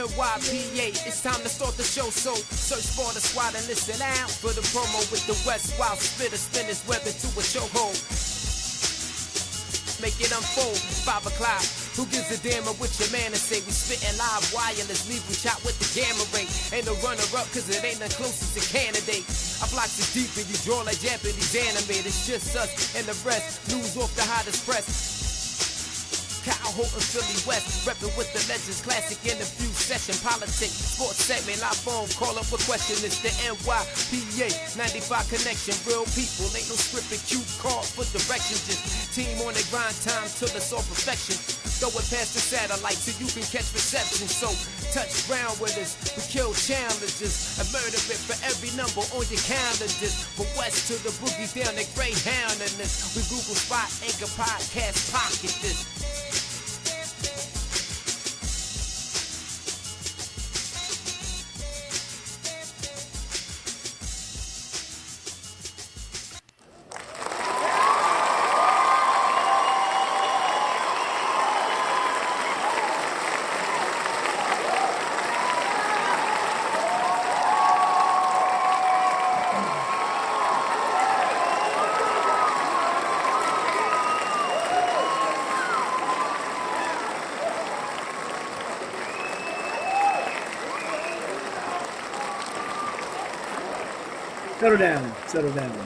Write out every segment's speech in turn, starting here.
NYPA, it's time to start the show, so search for the squad and listen out for the promo with the West Wild Spitter, spin his web into a chokehold. Make it unfold, 5 o'clock. Who gives a damn of what your man to say? We spittin' live wireless, leave we shot with the gamma ray. Ain't no runner-up, cause it ain't the closest to candidate. Our blocks is deep and you draw like Japanese anime. It's just us and the rest, news off the hottest press. Kyle Holton, Philly West, reppin' with the legends, classic interview session, politics, sports segment, live phone, call up a question, it's the NYPA, 95 connection, real people, ain't no scripted cue card for direction, just team on the grind time till it's all perfection, throw it past the satellite so you can catch reception, so touch ground with us, we kill challenges, a murder bit for every number on your calendars, from west to the boogie down the Greyhound in this, we Google Spot, Anchor Podcast, pocket this. Settle down.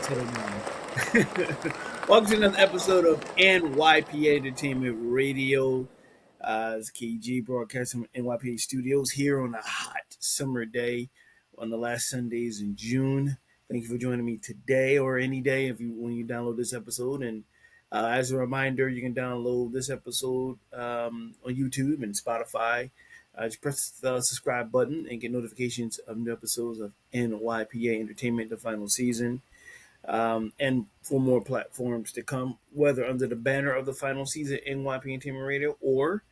Welcome to another episode of NYPA Entertainment Radio. It's KG broadcasting from NYPA Studios here on a hot summer day on the last Sundays in June. Thank you for joining me today or any day when you download this episode. And as a reminder, you can download this episode on YouTube and Spotify. Just press the subscribe button and get notifications of new episodes of NYPA Entertainment, the final season, and for more platforms to come, whether under the banner of the final season, NYPA Entertainment Radio, or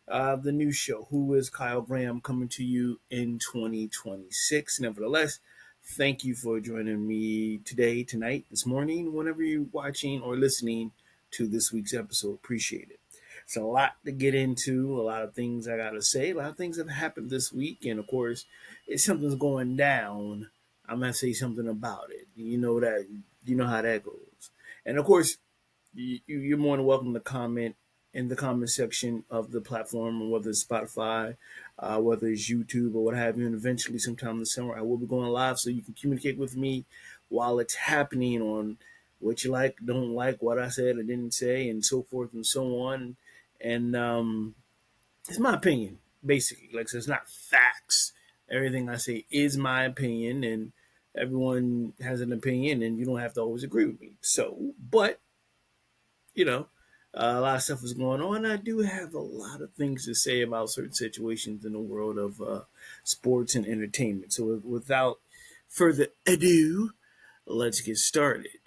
the new show, Who is Kyle Graham, coming to you in 2026. Nevertheless, thank you for joining me today, tonight, this morning, whenever you're watching or listening to this week's episode. Appreciate it. It's a lot to get into, a lot of things I got to say, a lot of things have happened this week. And of course, if something's going down, I'm going to say something about it. You know how that goes. And of course, you're more than welcome to comment in the comment section of the platform, whether it's Spotify, whether it's YouTube or what have you. And eventually sometime this summer, I will be going live so you can communicate with me while it's happening on what you like, don't like, what I said or didn't say, and so forth and so on. And it's my opinion, basically. Like I said, it's not facts. Everything I say is my opinion, and everyone has an opinion, and you don't have to always agree with me. So, but, a lot of stuff is going on. I do have a lot of things to say about certain situations in the world of sports and entertainment. So without further ado, let's get started.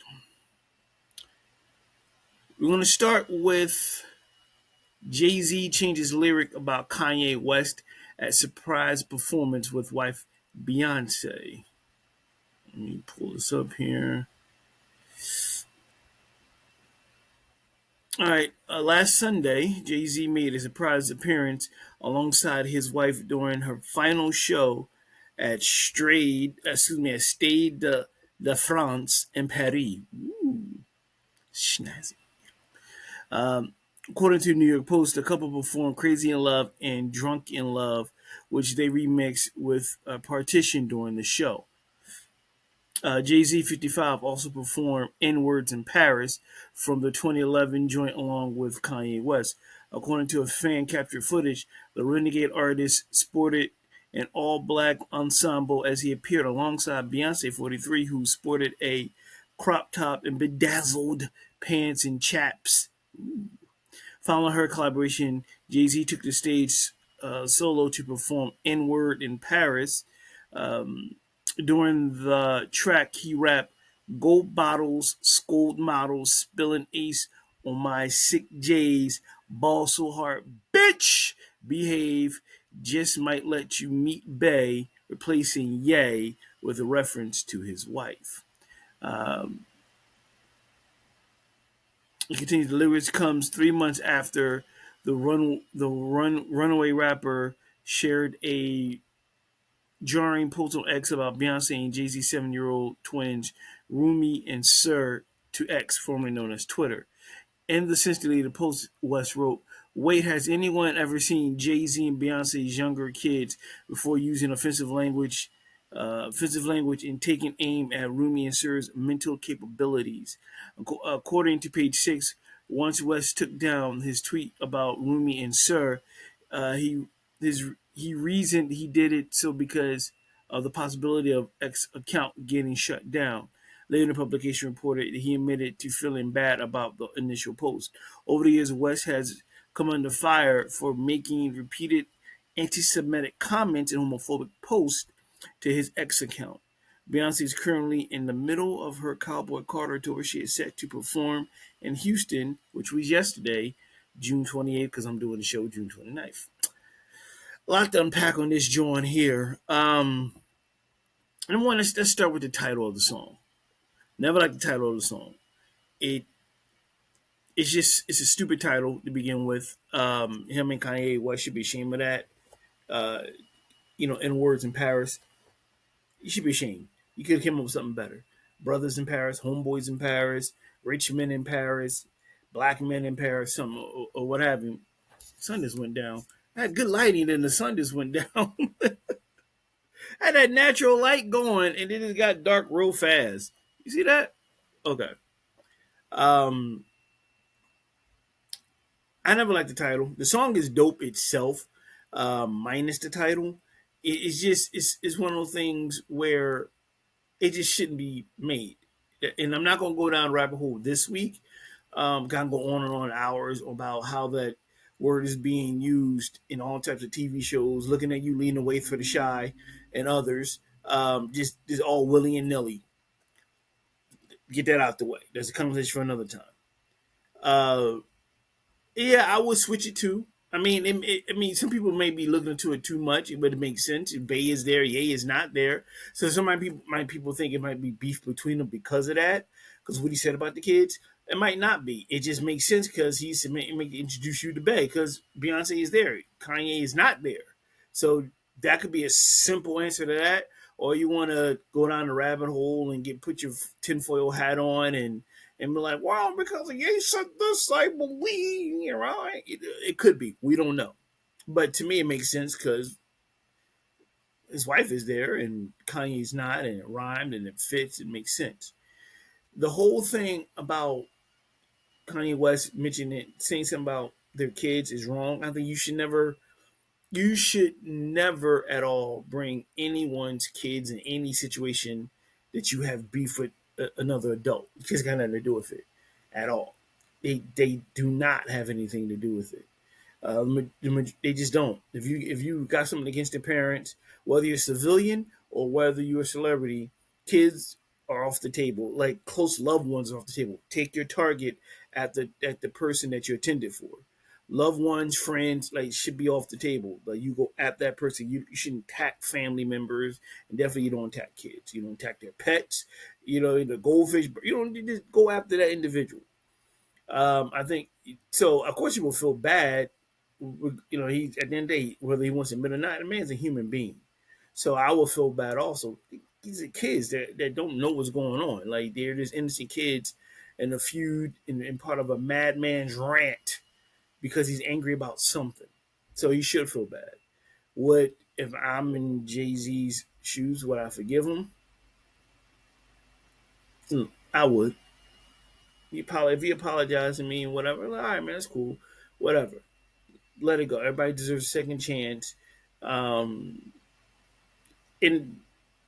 We're going to start with Jay-Z changes lyric about Kanye West at surprise performance with wife BEYONCE. Let me pull this up here. All right, last Sunday, Jay-Z made a surprise appearance alongside his wife during her final show at Stade de France in Paris. Ooh, snazzy. According to New York Post, the couple performed Crazy in Love and Drunk in Love, which they remixed with Partition during the show. Jay-Z 55 also performed N-Words in Paris from the 2011 joint along with Kanye West. According to a fan-captured footage, the Renegade artist sported an all-black ensemble as he appeared alongside Beyonce 43, who sported a crop top and bedazzled pants and chaps. Ooh. Following her collaboration, Jay-Z took the stage solo to perform N-Word in Paris. During the track, he rapped, "Gold bottles, scold models, spilling ace on my sick J's, ball so hard, bitch, behave, just might let you meet Bay," replacing Ye with a reference to his wife. He continues, the lyrics comes 3 months after the runaway rapper shared a jarring post on X about Beyonce and Jay-Z's 7-year-old twins, Rumi and Sir, to X, formerly known as Twitter. In the essentially the post, West wrote, "Wait, has anyone ever seen Jay-Z and Beyonce's younger kids before using offensive language and taking aim at Rumi and Sir's mental capabilities?" According to page 6, once West took down his tweet about Rumi and Sir, he he reasoned he did it so because of the possibility of X account getting shut down. Later, the publication reported that he admitted to feeling bad about the initial post. Over the years, West has come under fire for making repeated anti-Semitic comments and homophobic posts to his X account. Beyonce is currently in the middle of her Cowboy Carter tour. She is set to perform in Houston, which was yesterday, June 28th, because I'm doing the show June 29th. A lot to unpack on this joint here. Number one, let's start with the title of the song. Never liked the title of the song. It it's a stupid title to begin with. Him and Kanye West should be ashamed of that. Uh, in words in Paris, you should be ashamed. You could have come up with something better. Brothers in Paris, homeboys in Paris, rich men in Paris, black men in Paris, something or what have you. Sun just went down. I had good lighting, and the sun just went down. I had that natural light going, and then it got dark real fast. You see that? Okay. Um, I never liked the title. The song is dope itself, minus the title. It's just it's one of those things where it just shouldn't be made. And I'm not gonna go down the rabbit hole this week. Kind of go on and on hours about how that word is being used in all types of TV shows. Looking at you, leaning away for the shy, and others. Just all willy and nilly. Get that out the way. There's a conversation for another time. Uh, Yeah, I would switch it too. I mean, some people may be looking into it too much, but it makes sense. Bay is there, Ye is not there. So some might people think it might be beef between them because of that, because what he said about the kids. It might not be. It just makes sense because he's to introduce you to Bay because Beyonce is there, Kanye is not there. So that could be a simple answer to that. Or you want to go down the rabbit hole and put your tinfoil hat on and be like, well, because Ye said this, I believe, you're right. It could be. We don't know. But to me, it makes sense because his wife is there and Kanye's not, and it rhymed and it fits. It makes sense. The whole thing about Kanye West mentioning it, saying something about their kids is wrong. I think you should never at all bring anyone's kids in any situation that you have beef with another adult. It just got nothing to do with it at all. They do not have anything to do with it. They just don't. If you got something against their parents, whether you're a civilian or whether you're a celebrity, kids are off the table. Like close loved ones are off the table. Take your target at the person that you attended for. Loved ones, friends, like should be off the table. Like you go at that person. You shouldn't attack family members, and definitely you don't attack kids. You don't attack their pets. The goldfish. You don't just go after that individual. I think so. Of course, you will feel bad. He at the end of the day, whether he wants to admit or not, the man's a human being. So I will feel bad also. These are kids that don't know what's going on. Like they're just innocent kids in a feud in part of a madman's rant because he's angry about something. So he should feel bad. Would if I'm in Jay-Z's shoes, would I forgive him? I would. If he apologized to me and whatever, like, all right, man, that's cool. Whatever. Let it go. Everybody deserves a second chance. Um, and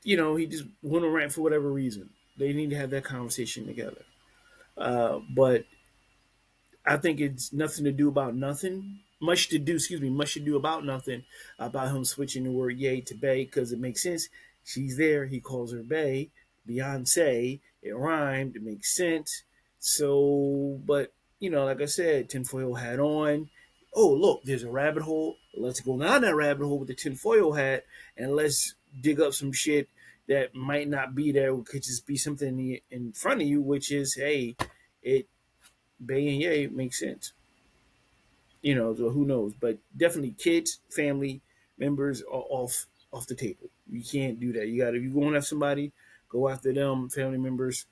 he just went on rant for whatever reason. They need to have that conversation together. But I think it's nothing to do about nothing. Much to do about nothing about him switching the word yay to bay because it makes sense. She's there. He calls her bay. Beyonce. It rhymed. It makes sense. So, but like I said, tinfoil hat on. Oh, look, there's a rabbit hole. Let's go down that rabbit hole with the tinfoil hat and let's dig up some shit that might not be there. It could just be something in front of you, which is, hey, it Bay and Ye makes sense. So who knows? But definitely kids, family members are off the table. You can't do that. You got if you going after somebody, go after them, family members.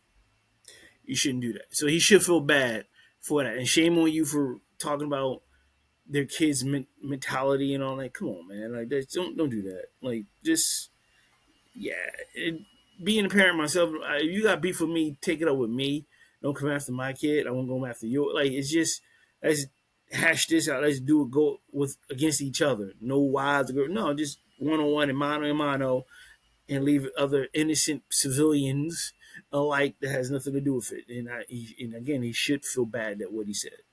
You shouldn't do that. So he should feel bad for that, and shame on you for talking about their kids' mentality and all that. Come on, man. Like, don't do that. Like, just yeah. It, being a parent myself, if you got beef with me, take it up with me. Don't come after my kid. I won't go after your. Like, it's just let's hash this out. Let's do it. Go with against each other. No wives. No, just one on one and mano, and leave other innocent civilians alike that has nothing to do with it. And again, he should feel bad at what he said.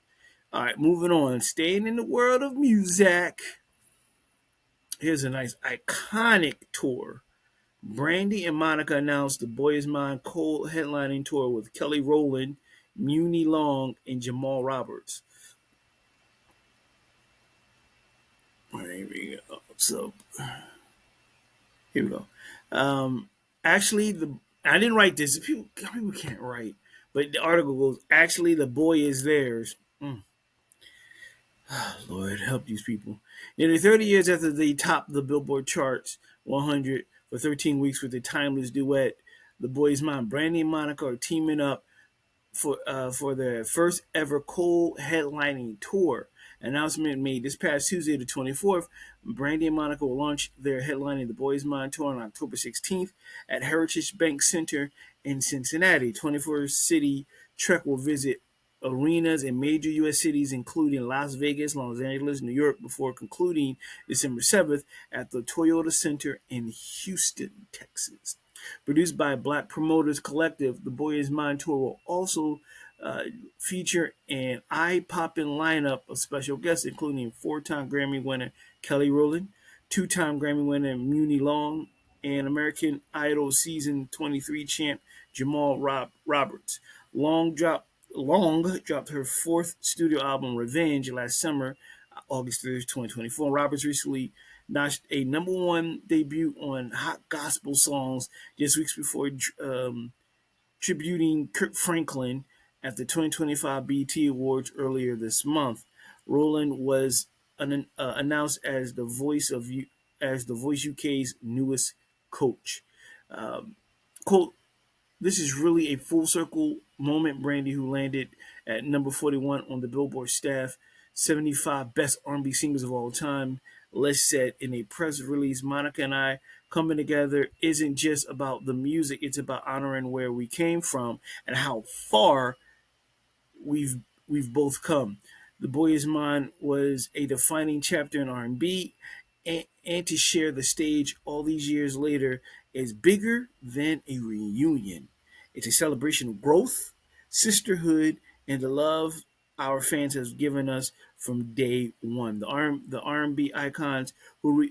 All right, moving on. Staying in the world of music. Here's a nice iconic tour. Brandy and Monica announced the Boy Is Mine Cold headlining tour with Kelly Rowland, Muni Long, and Jamal Roberts. All right, here we go. So here we go. Actually, I didn't write this. People can't write, but the article goes. Actually, the boy is theirs. Lord, help these people. Nearly 30 years after they topped the Billboard charts 100 for 13 weeks with the timeless duet, The Boy Is Mine, Brandy and Monica are teaming up for their first ever Cole headlining tour. Announcement made this past Tuesday, the 24th. Brandy and Monica will launch their headlining The Boy Is Mine tour on October 16th at Heritage Bank Center in Cincinnati. 24 City Trek will visit arenas in major U.S. cities, including Las Vegas, Los Angeles, New York, before concluding December 7th at the Toyota Center in Houston, Texas. Produced by Black Promoters Collective, The Boy Is Mine tour will also feature an eye-popping lineup of special guests, including four-time Grammy winner Kelly Rowland, two-time Grammy winner Muni Long, and American Idol season 23 champ Jamal Roberts. Long dropped her fourth studio album, Revenge, last summer, August 3rd, 2024. Roberts recently notched a number one debut on Hot Gospel Songs just weeks before tributing Kirk Franklin at the 2025 BET Awards earlier this month. Rowland was announced as the Voice UK's newest coach. Quote, this is really a full circle moment, Brandy, who landed at number 41 on the Billboard staff 75 best R&B singers of all time. Les said in a press release, Monica and I coming together isn't just about the music, it's about honoring where we came from and how far we've both come. The Boy Is Mine was a defining chapter in R&B, and to share the stage all these years later is bigger than a reunion. It's a celebration of growth, sisterhood, and the love our fans have given us from day one. The R&B icons who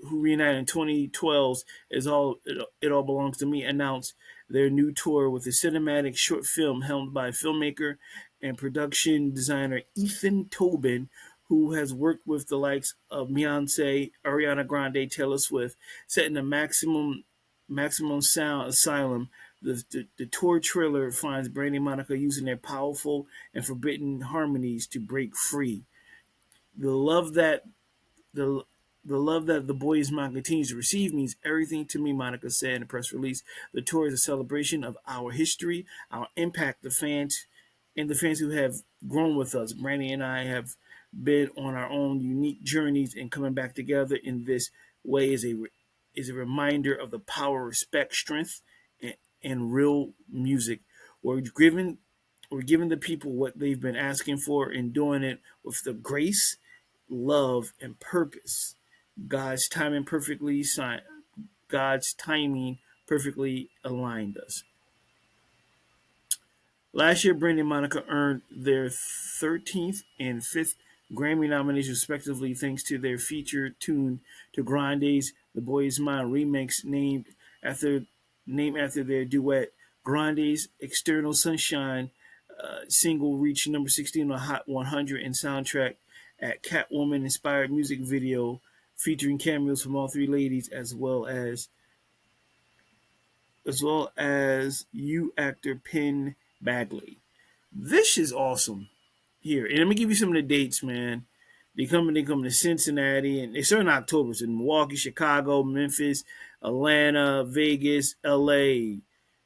reunited in 2012 is all it all belongs to me announced their new tour with a cinematic short film helmed by filmmaker and production designer Ethan Tobin, who has worked with the likes of Beyonce, Ariana Grande, Taylor Swift, set in the maximum sound asylum. The tour trailer finds Brandy and Monica using their powerful and forbidden harmonies to break free. The love that the the love that The Boy Is Mine continues to receive means everything to me, Monica said in a press release. The tour is a celebration of our history, our impact, the fans who have grown with us. Brandy and I have been on our own unique journeys, and coming back together in this way is a reminder of the power, respect, strength, and real music. We're giving the people what they've been asking for and doing it with the grace, love, and purpose. God's timing perfectly God's timing perfectly aligned us. Last year, Brandy and Monica earned their 13th and 5th Grammy nominations, respectively, thanks to their feature tune to Grande's "The Boy Is Mine" remix, after after their duet. Grande's "External Sunshine" single reached number 16 on Hot 100 and soundtrack at Catwoman-inspired music video featuring cameos from all three ladies, as you actor Penn Bagley. This is awesome. Here, and let me give you some of the dates, man. They come to Cincinnati, and they start in October. So Milwaukee, Chicago, Memphis, Atlanta, Vegas, LA,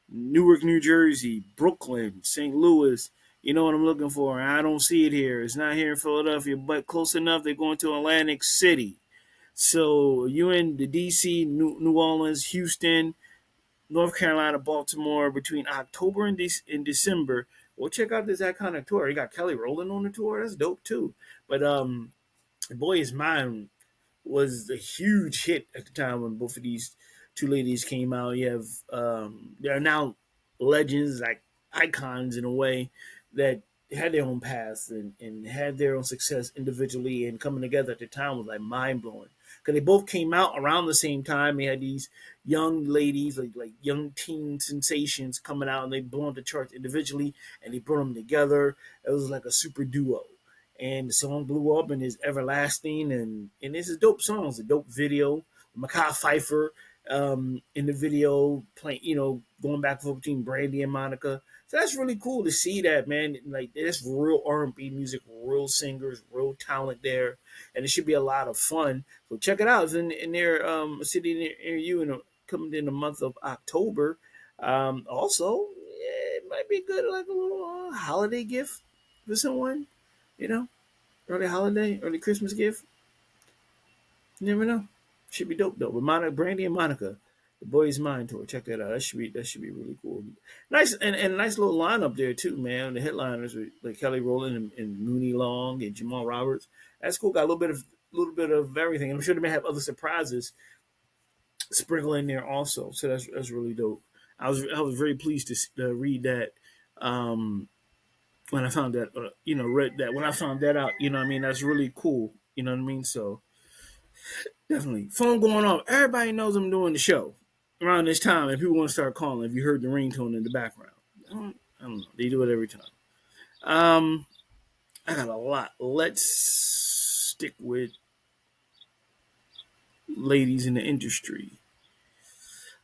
Newark, New Jersey, Brooklyn, St. Louis. You know what I'm looking for. I don't see it here. It's not here in Philadelphia, but close enough. They're going to Atlantic City. So you in the DC, New Orleans, Houston, North Carolina, Baltimore between October and, December. Well, check out this iconic tour. You got Kelly Rowland on the tour. That's dope too. But Boy Is Mine was a huge hit at the time when both of these two ladies came out. You have they are now legends, like icons in a way, that had their own paths and had their own success individually, and coming together at the time was like mind blowing. Because they both came out around the same time. They had these young ladies, like young teen sensations coming out, and they blew up the charts individually, and they brought them together. It was like a super duo, and the song blew up and is everlasting, and it's a dope song. It's a dope video. Mekhi Phifer in the video playing, going back and forth between Brandy and Monica. So that's really cool to see that, man. Like, that's real R&B music, real singers, real talent there, and it should be a lot of fun. So check it out. It's in their a city near you, coming in the month of October. Also, yeah, it might be good, like a little holiday gift for someone, you know, early holiday, early Christmas gift. You never know. Should be dope though. With Brandy and Monica, the Boy Is Mine tour. Check that out. That should be really cool. Nice and nice little lineup there too, man. The headliners with like Kelly Rowland and Mooney Long and Jamal Roberts. That's cool. Got a little bit of everything. I'm sure they may have other surprises sprinkled in there also. So that's really dope. I was very pleased to read that. When I found that, read that when I found that out, what I mean, that's really cool. You know what I mean? So definitely. Phone going off. Everybody knows I'm doing the show around this time, and people want to start calling if you heard the ringtone in the background. I don't know. They do it every time. Um, I got a lot. Let's stick with ladies in the industry.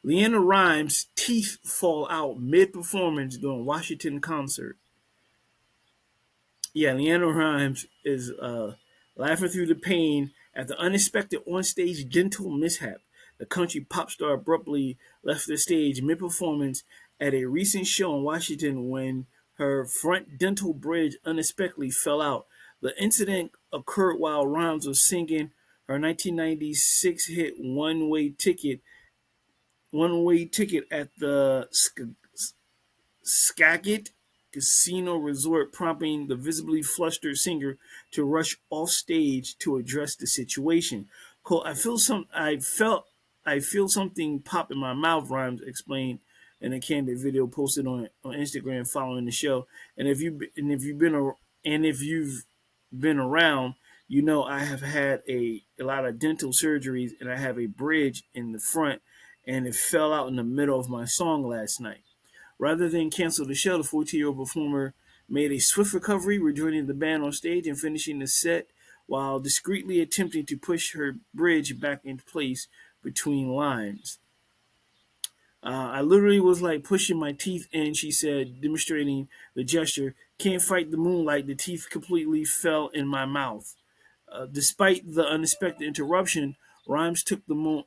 Leanna Rhymes' teeth fall out mid-performance during Washington concert. Yeah, Leanna Rhymes is laughing through the pain at the unexpected onstage dental mishap. The country pop star abruptly left the stage mid-performance at a recent show in Washington when her front dental bridge unexpectedly fell out. The incident occurred while Rhymes was singing her 1996 hit One Way Ticket" at the Skagit Casino Resort, prompting the visibly flustered singer to rush off stage to address the situation. Quote, I feel something pop in my mouth, Rhymes explained in a candid video posted on Instagram following the show. And if you've been around, I have had a lot of dental surgeries, and I have a bridge in the front, and it fell out in the middle of my song last night. Rather than cancel the show, the 14-year-old performer made a swift recovery, rejoining the band on stage and finishing the set while discreetly attempting to push her bridge back into place between lines. I literally was like pushing my teeth in, she said, demonstrating the gesture. Can't fight the moonlight. The teeth completely fell in my mouth. Despite the unexpected interruption, Rhymes took the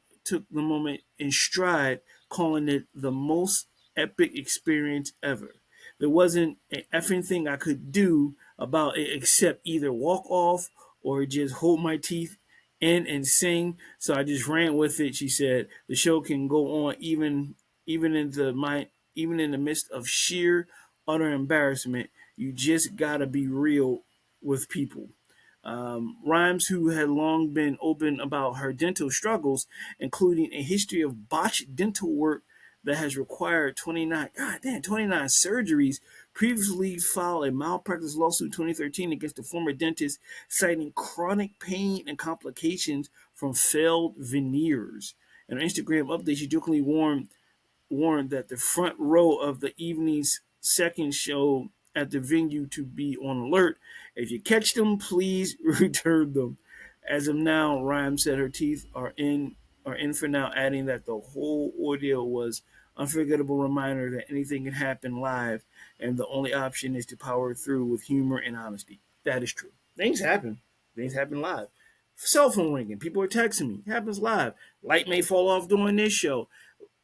moment in stride, calling it the most epic experience ever. There wasn't an effing thing I could do about it except either walk off or just hold my teeth in and sing. So I just ran with it. She said the show can go on even in the midst of sheer utter embarrassment. You just gotta be real with people. Rhymes, who had long been open about her dental struggles, including a history of botched dental work that has required 29 surgeries, previously filed a malpractice lawsuit in 2013 against the former dentist, citing chronic pain and complications from failed veneers. In her Instagram update, she jokingly warned that the front row of the evening's second show at the venue to be on alert. If you catch them, please return them. As of now, Rhymes said her teeth are in for now, adding that the whole ordeal was unforgettable reminder that anything can happen live, and the only option is to power through with humor and honesty. That is true. Things happen. Things happen live. Cell phone ringing. People are texting me. It happens live. Light may fall off during this show.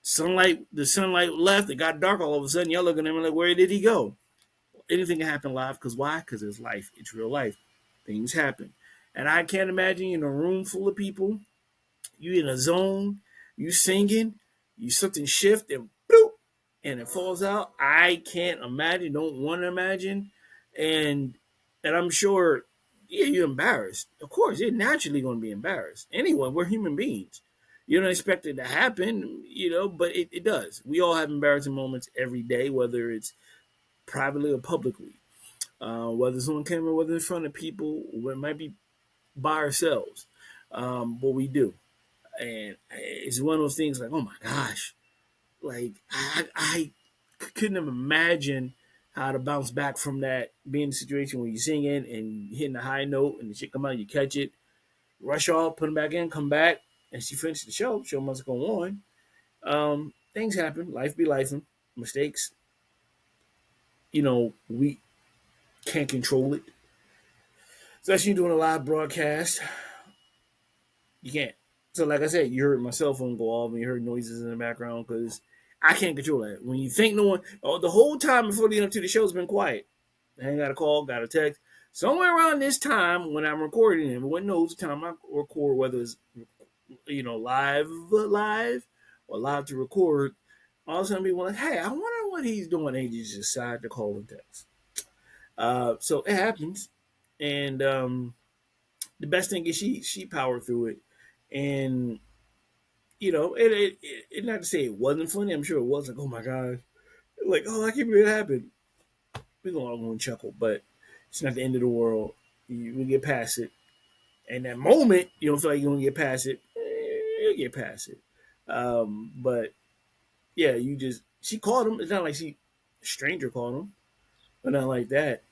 The sunlight left. It got dark all of a sudden. Y'all looking at me like, where did he go? Anything can happen live. Because why? Because it's life. It's real life. Things happen. And I can't imagine in a room full of people, you in a zone, you singing, you something shift and bloop, and it falls out. I can't imagine, don't want to imagine. And I'm sure, yeah, you're embarrassed. Of course, you're naturally going to be embarrassed. Anyway, we're human beings. You don't expect it to happen, but it does. We all have embarrassing moments every day, whether it's privately or publicly. Whether it's on camera, whether in front of people, or it might be by ourselves. But we do. And it's one of those things like, oh my gosh, like I couldn't have imagined how to bounce back from that, being in a situation where you're singing and hitting a high note and the shit come out, you catch it, rush off, put them back in, come back, and she finished the show. Show must go on. Things happen. Life be life. Mistakes. We can't control it. Especially doing a live broadcast. You can't. So, like I said, you heard my cell phone go off and you heard noises in the background because I can't control that. When you think no one, the whole time before leading up to the show's been quiet. I ain't got a call, got a text. Somewhere around this time when I'm recording, and one knows the time I record, whether it's live or live to record, all of a sudden people like, hey, I wonder what he's doing. And he just decide to call and text. So it happens, and the best thing is she powered through it, and it not to say it wasn't funny. I'm sure it was like, oh my god, like, oh, I can't believe it happened. We're going to chuckle, but it's not the end of the world. We get past it, and that moment you don't feel like you're gonna get past it. You'll get past it. But yeah, she called him. It's not like a stranger called him, but not like that.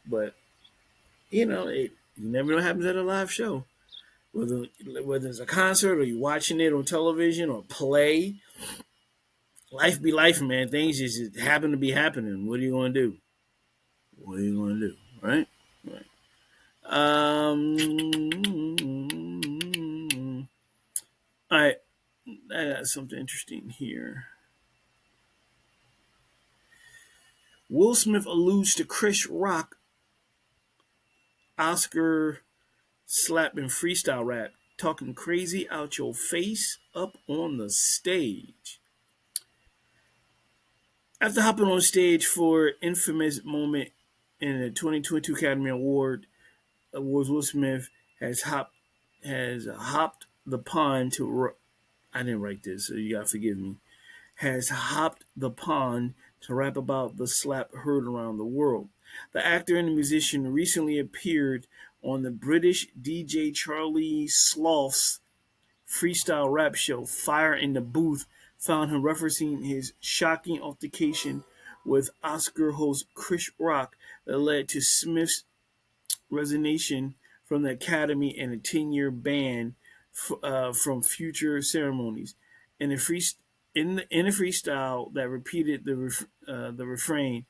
But you never know what happens at a live show. Whether it's a concert or you're watching it on television or play, life be life, man. Things just happen to be happening. What are you going to do? What are you going to do? Right? All right. I got something interesting here. Will Smith alludes to Chris Rock Oscar slapping freestyle rap, talking crazy out your face up on the stage. After hopping on stage for infamous moment in the 2022 Academy Awards, Will Smith has hopped the pond to. I didn't write this, so you gotta forgive me. Has hopped the pond to rap about the slap heard around the world. The actor and the musician recently appeared on the British DJ Charlie Sloth's freestyle rap show. Fire in the Booth found him referencing his shocking altercation with Oscar host Chris Rock that led to Smith's resignation from the Academy and a 10-year ban from future ceremonies. In a freestyle that repeated the refrain,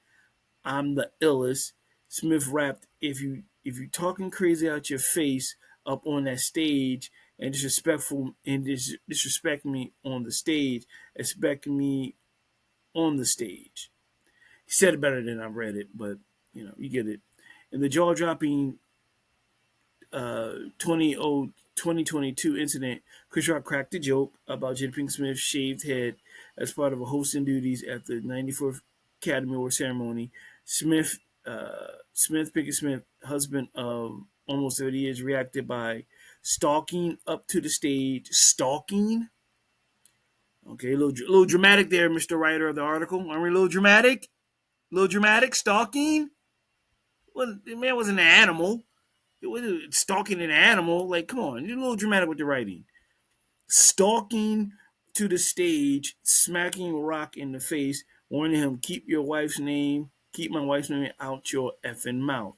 "I'm the illest," Smith rapped, "If you talking crazy out your face up on that stage and disrespect me on the stage, expect me on the stage." He said it better than I read it, but you get it. In the jaw-dropping 2022 incident, Chris Rock cracked a joke about Jada Pinkett Smith's shaved head as part of a hosting duties at the 94th Academy Award ceremony. Pinkett Smith, husband of almost 30 years, reacted by stalking up to the stage. Stalking? Okay, a little dramatic there, Mr. Writer of the article. Aren't we a little dramatic? Stalking? Well, the man wasn't an animal. It wasn't stalking an animal. Like, come on, you're a little dramatic with the writing. Stalking to the stage, smacking Rock in the face, warning him, keep my wife's name out your effing mouth.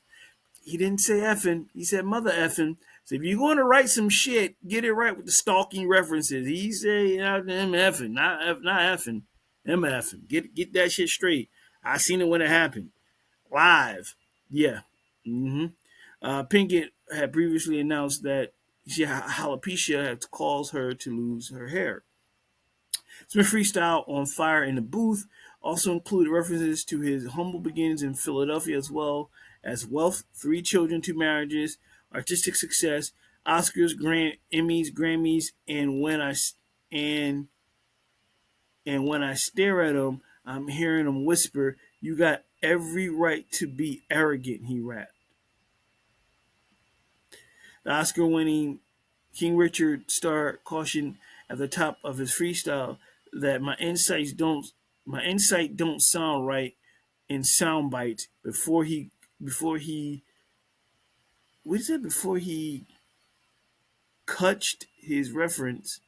He didn't say effing, he said mother effing. So if you're going to write some shit, get it right with the stalking references. He said, him effing, not effing, him effing. Get that shit straight. I seen it when it happened. Live. Yeah. Pinkett had previously announced that alopecia had caused her to lose her hair. Smith freestyle on Fire in the Booth also included references to his humble beginnings in Philadelphia, as well as wealth, 3 children, 2 marriages, artistic success, Oscars, Emmys, Grammys, and and when I stare at him, I'm hearing him whisper, "You got every right to be arrogant," he rapped. The Oscar-winning King Richard star cautioned at the top of his freestyle that my insight don't sound right in sound bites before he what is it before he coached his reference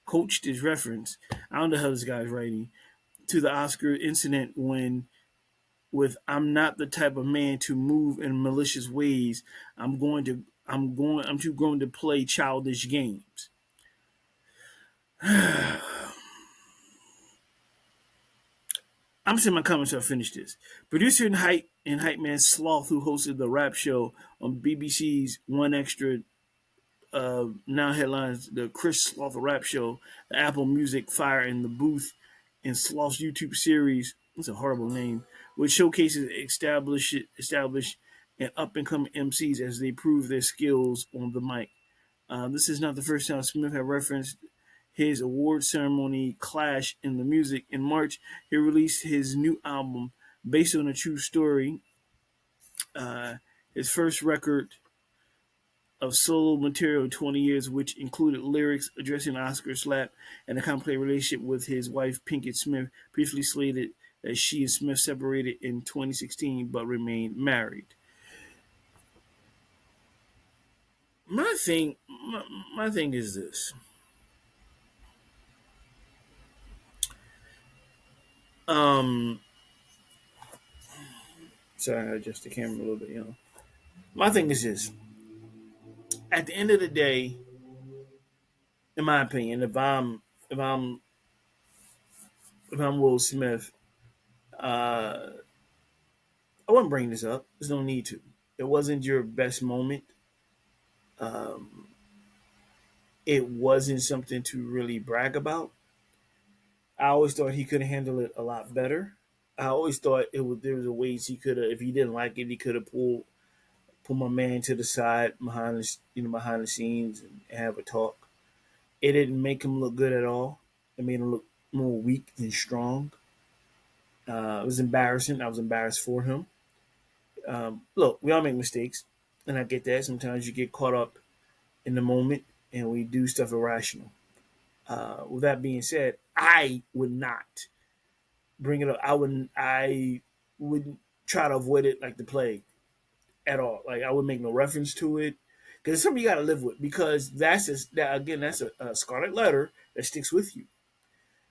coached his reference. I don't know how this guy's writing to the Oscar incident when with I'm not the type of man to move in malicious ways. I'm too grown to play childish games. I'm saying my comments till I finish this. Producer and hype man Sloth, who hosted the rap show on BBC's One Extra, now headlines the Chris Sloth rap show, the Apple Music Fire in the Booth, and Sloth's YouTube series. That's a horrible name, which showcases established and up and coming MCs as they prove their skills on the mic. This is not the first time Smith had referenced his award ceremony clash in the music. In March, he released his new album based on a true story, his first record of solo material in 20 years, which included lyrics addressing Oscar slap and a complicated relationship with his wife, Pinkett Smith, previously slated that she and Smith separated in 2016 but remained married. My thing, my thing is this. Um, Sorry, I adjust the camera a little bit. My thing is this. At the end of the day, in my opinion, if I'm if I'm Will Smith, uh, I wouldn't bring this up. There's no need to. It wasn't your best moment. Um, it wasn't something to really brag about. I always thought he could handle it a lot better. I always thought there was a ways he could have, if he didn't like it, he could have pull my man to the side behind the scenes and have a talk. It didn't make him look good at all. It made him look more weak than strong. It was embarrassing. I was embarrassed for him. Look, we all make mistakes, and I get that. Sometimes you get caught up in the moment, and we do stuff irrational. With that being said, I would not bring it up. I wouldn't try to avoid it like the plague at all. Like I would make no reference to it because it's something you got to live with. Because that's a scarlet letter that sticks with you,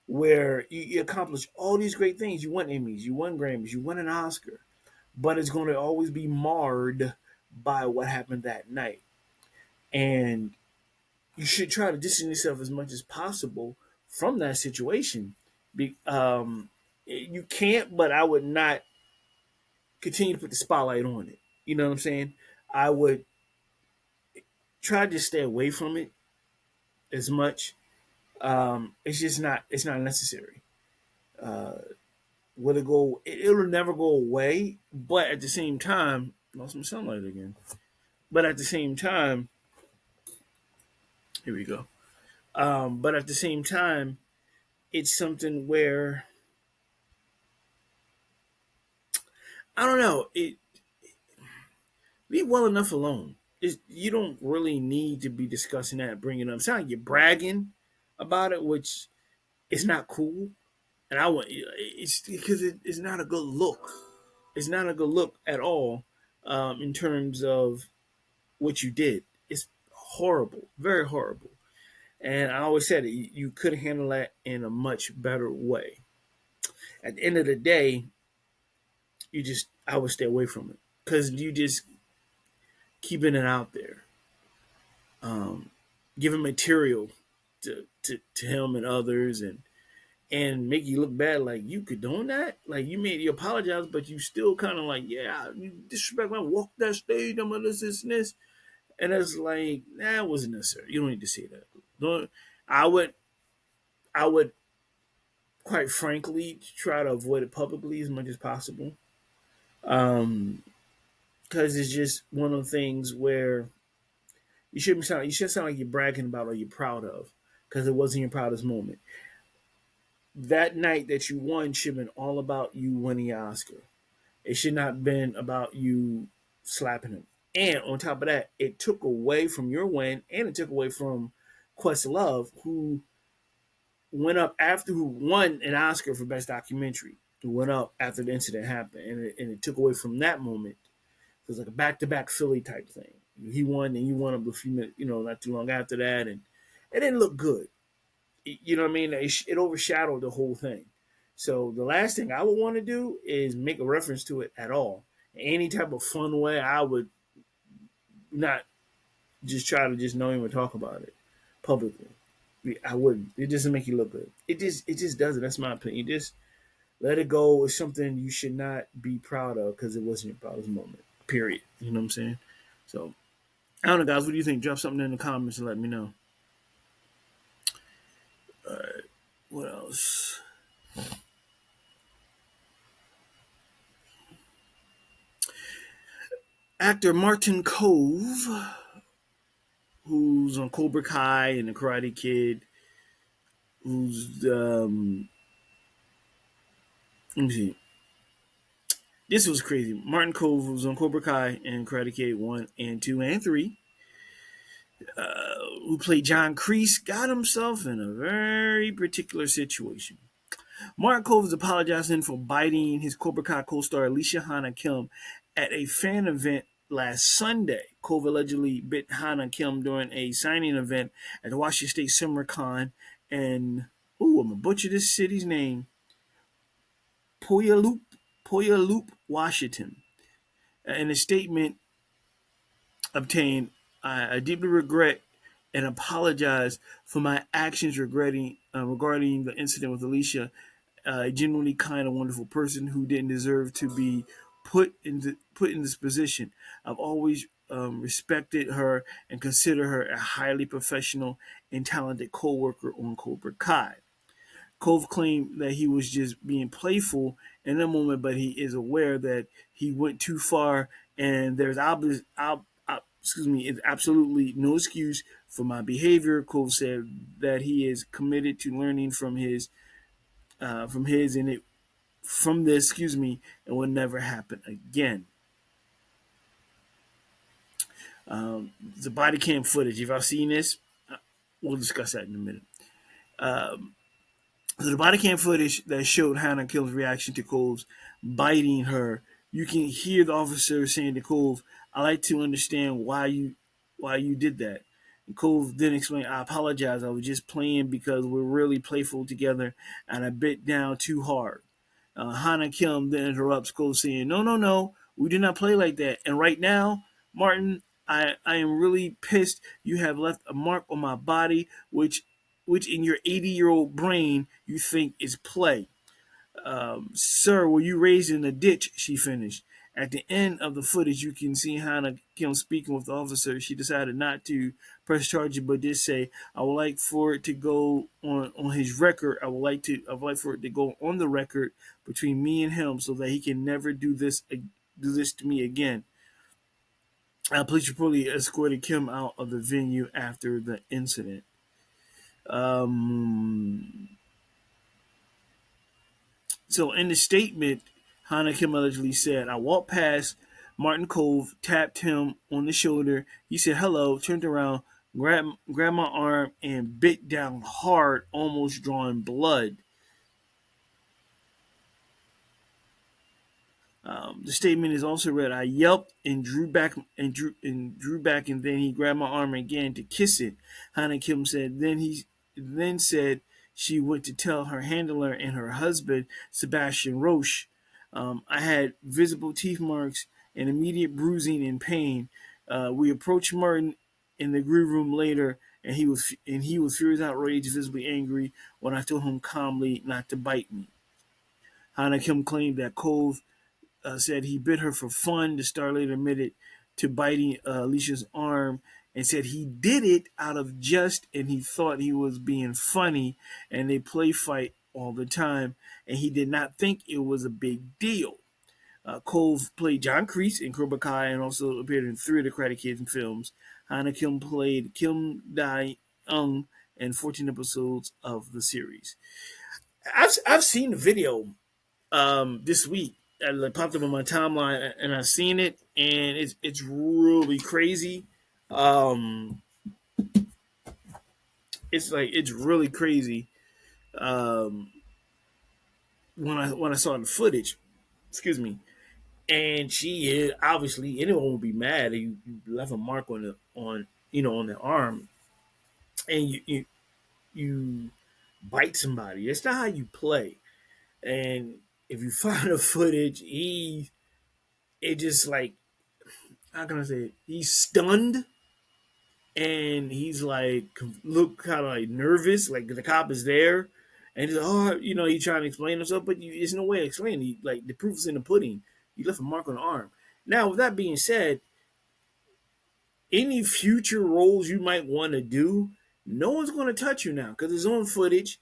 where you accomplish all these great things. You won Emmys, you won Grammys, you won an Oscar, but it's going to always be marred by what happened that night. And you should try to distance yourself as much as possible from that situation. You can't, but I would not continue to put the spotlight on it. You know what I'm saying? I would try to stay away from it as much. It's just not. It's not necessary. Uh, will it go? It'll never go away. But at the same time, lost my sunlight again. But at the same time, here we go. But at the same time, it's something where I don't know. Leave well enough alone. You don't really need to be discussing that, bringing it up. It's not like you're bragging about it, which is not cool. And it's because it's not a good look. It's not a good look at all in terms of what you did. It's horrible, very horrible. And I always said it. You could handle that in a much better way. At the end of the day, I would stay away from it because you just keeping it out there, giving material to him and others, and make you look bad, like you condone that, like you apologize, but you still kind of like, yeah, you disrespect when I walk that stage, I'm this and this. And it's like, nah, it wasn't necessary. You don't need to say that. Don't, I would, I would, quite frankly, try to avoid it publicly as much as possible. Um, because it's just one of the things where you should sound like you're bragging about or you're proud of, because it wasn't your proudest moment. That night that you won should have been all about you winning your Oscar. It should not have been about you slapping him. And on top of that, it took away from your win, and it took away from Questlove, who won an Oscar for Best Documentary, who went up after the incident happened, and it took away from that moment. It was like a back-to-back Philly type thing. He won, and you won up a few minutes, not too long after that, and it didn't look good. You know what I mean? It overshadowed the whole thing. So the last thing I would want to do is make a reference to it at all. Any type of fun way, I would not just try to just not even talk about it publicly. I wouldn't. It doesn't make you look good. It just doesn't. That's my opinion. Just let it go. It's something you should not be proud of because it wasn't your proudest moment. Period. You know what I'm saying? So I don't know, guys. What do you think? Drop something in the comments and let me know. All right. What else? Actor Martin Kove, who's on Cobra Kai and the Karate Kid, who's let me see. This was crazy. Martin Kove was on Cobra Kai and Karate Kid 1 and 2 and 3. Who played John Kreese, got himself in a very particular situation. Martin Kove is apologizing for biting his Cobra Kai co-star Alicia Hana Kim at a fan event last Sunday. Kove allegedly bit Hana Kim during a signing event at the Washington State Summer Con and, I'm going to butcher this city's name, Puyallup, Washington. In a statement obtained, I deeply regret and apologize for my actions regarding the incident with Alicia, a genuinely kind and wonderful person who didn't deserve to be put in this position. I've always respected her and consider her a highly professional and talented co-worker on Cobra Kai. Kove claimed that he was just being playful in the moment, but he is aware that he went too far, and there's is absolutely no excuse for my behavior. Kove said that he is committed to learning from his and it from this, and will never happen again. The body cam footage. If I've seen this, we'll discuss that in a minute. So the body cam footage that showed Hannah Kim's reaction to Kove's biting her, you can hear the officer saying to Kove, "I like to understand why you did that." And Kove then explained, "I apologize. I was just playing because we're really playful together, and I bit down too hard." Hana Kim then interrupts Kove, saying, "No, no, no, we did not play like that. And right now, Martin, I am really pissed. You have left a mark on my body, which in your 80-year-old brain you think is play. Sir, were you raised in a ditch?" She finished. At the end of the footage, you can see Hannah Kim speaking with the officer. She decided not to press charges, but did say, "I would like for it to go on his record. I would like for it to go on the record between me and him, so that he can never do this to me again." Police reportedly escorted Kim out of the venue after the incident. Um, So in the statement, Hana Kim allegedly said, "I walked past Martin Kove, tapped him on the shoulder. He said hello, turned around, grabbed my arm, and bit down hard, almost drawing blood." The statement is also read, "I yelped and drew back, and then he grabbed my arm again to kiss it." Hana Kim said then said she went to tell her handler and her husband, Sebastian Roche. "I had visible teeth marks and immediate bruising and pain. We approached Martin in the green room later, and he was furious, outraged, visibly angry when I told him calmly not to bite me." Hana Kim claimed that Kove said he bit her for fun. The star later admitted to biting Alicia's arm and said he did it out of jest and he thought he was being funny and they play fight all the time and he did not think it was a big deal. KOVE played John Kreese in Cobra Kai and also appeared in 3 of the Karate Kid films. Hana Kim played Kim Dae-ung in 14 episodes of the series. I've seen the video this week. It popped up on my timeline, and I've seen it, and it's really crazy. Um, it's really crazy. Um, when I saw the footage, excuse me, and she is obviously anyone would be mad if you left a mark on the arm, and you bite somebody. That's not how you play. And if you find the footage, it just like how can I say it? He's stunned and he's like look kind of like nervous, like the cop is there, and he's like, oh, he's trying to explain himself, but there's no way of explaining. Like the proof is in the pudding. You left a mark on the arm. Now, with that being said, any future roles you might want to do, no one's going to touch you now because it's on footage.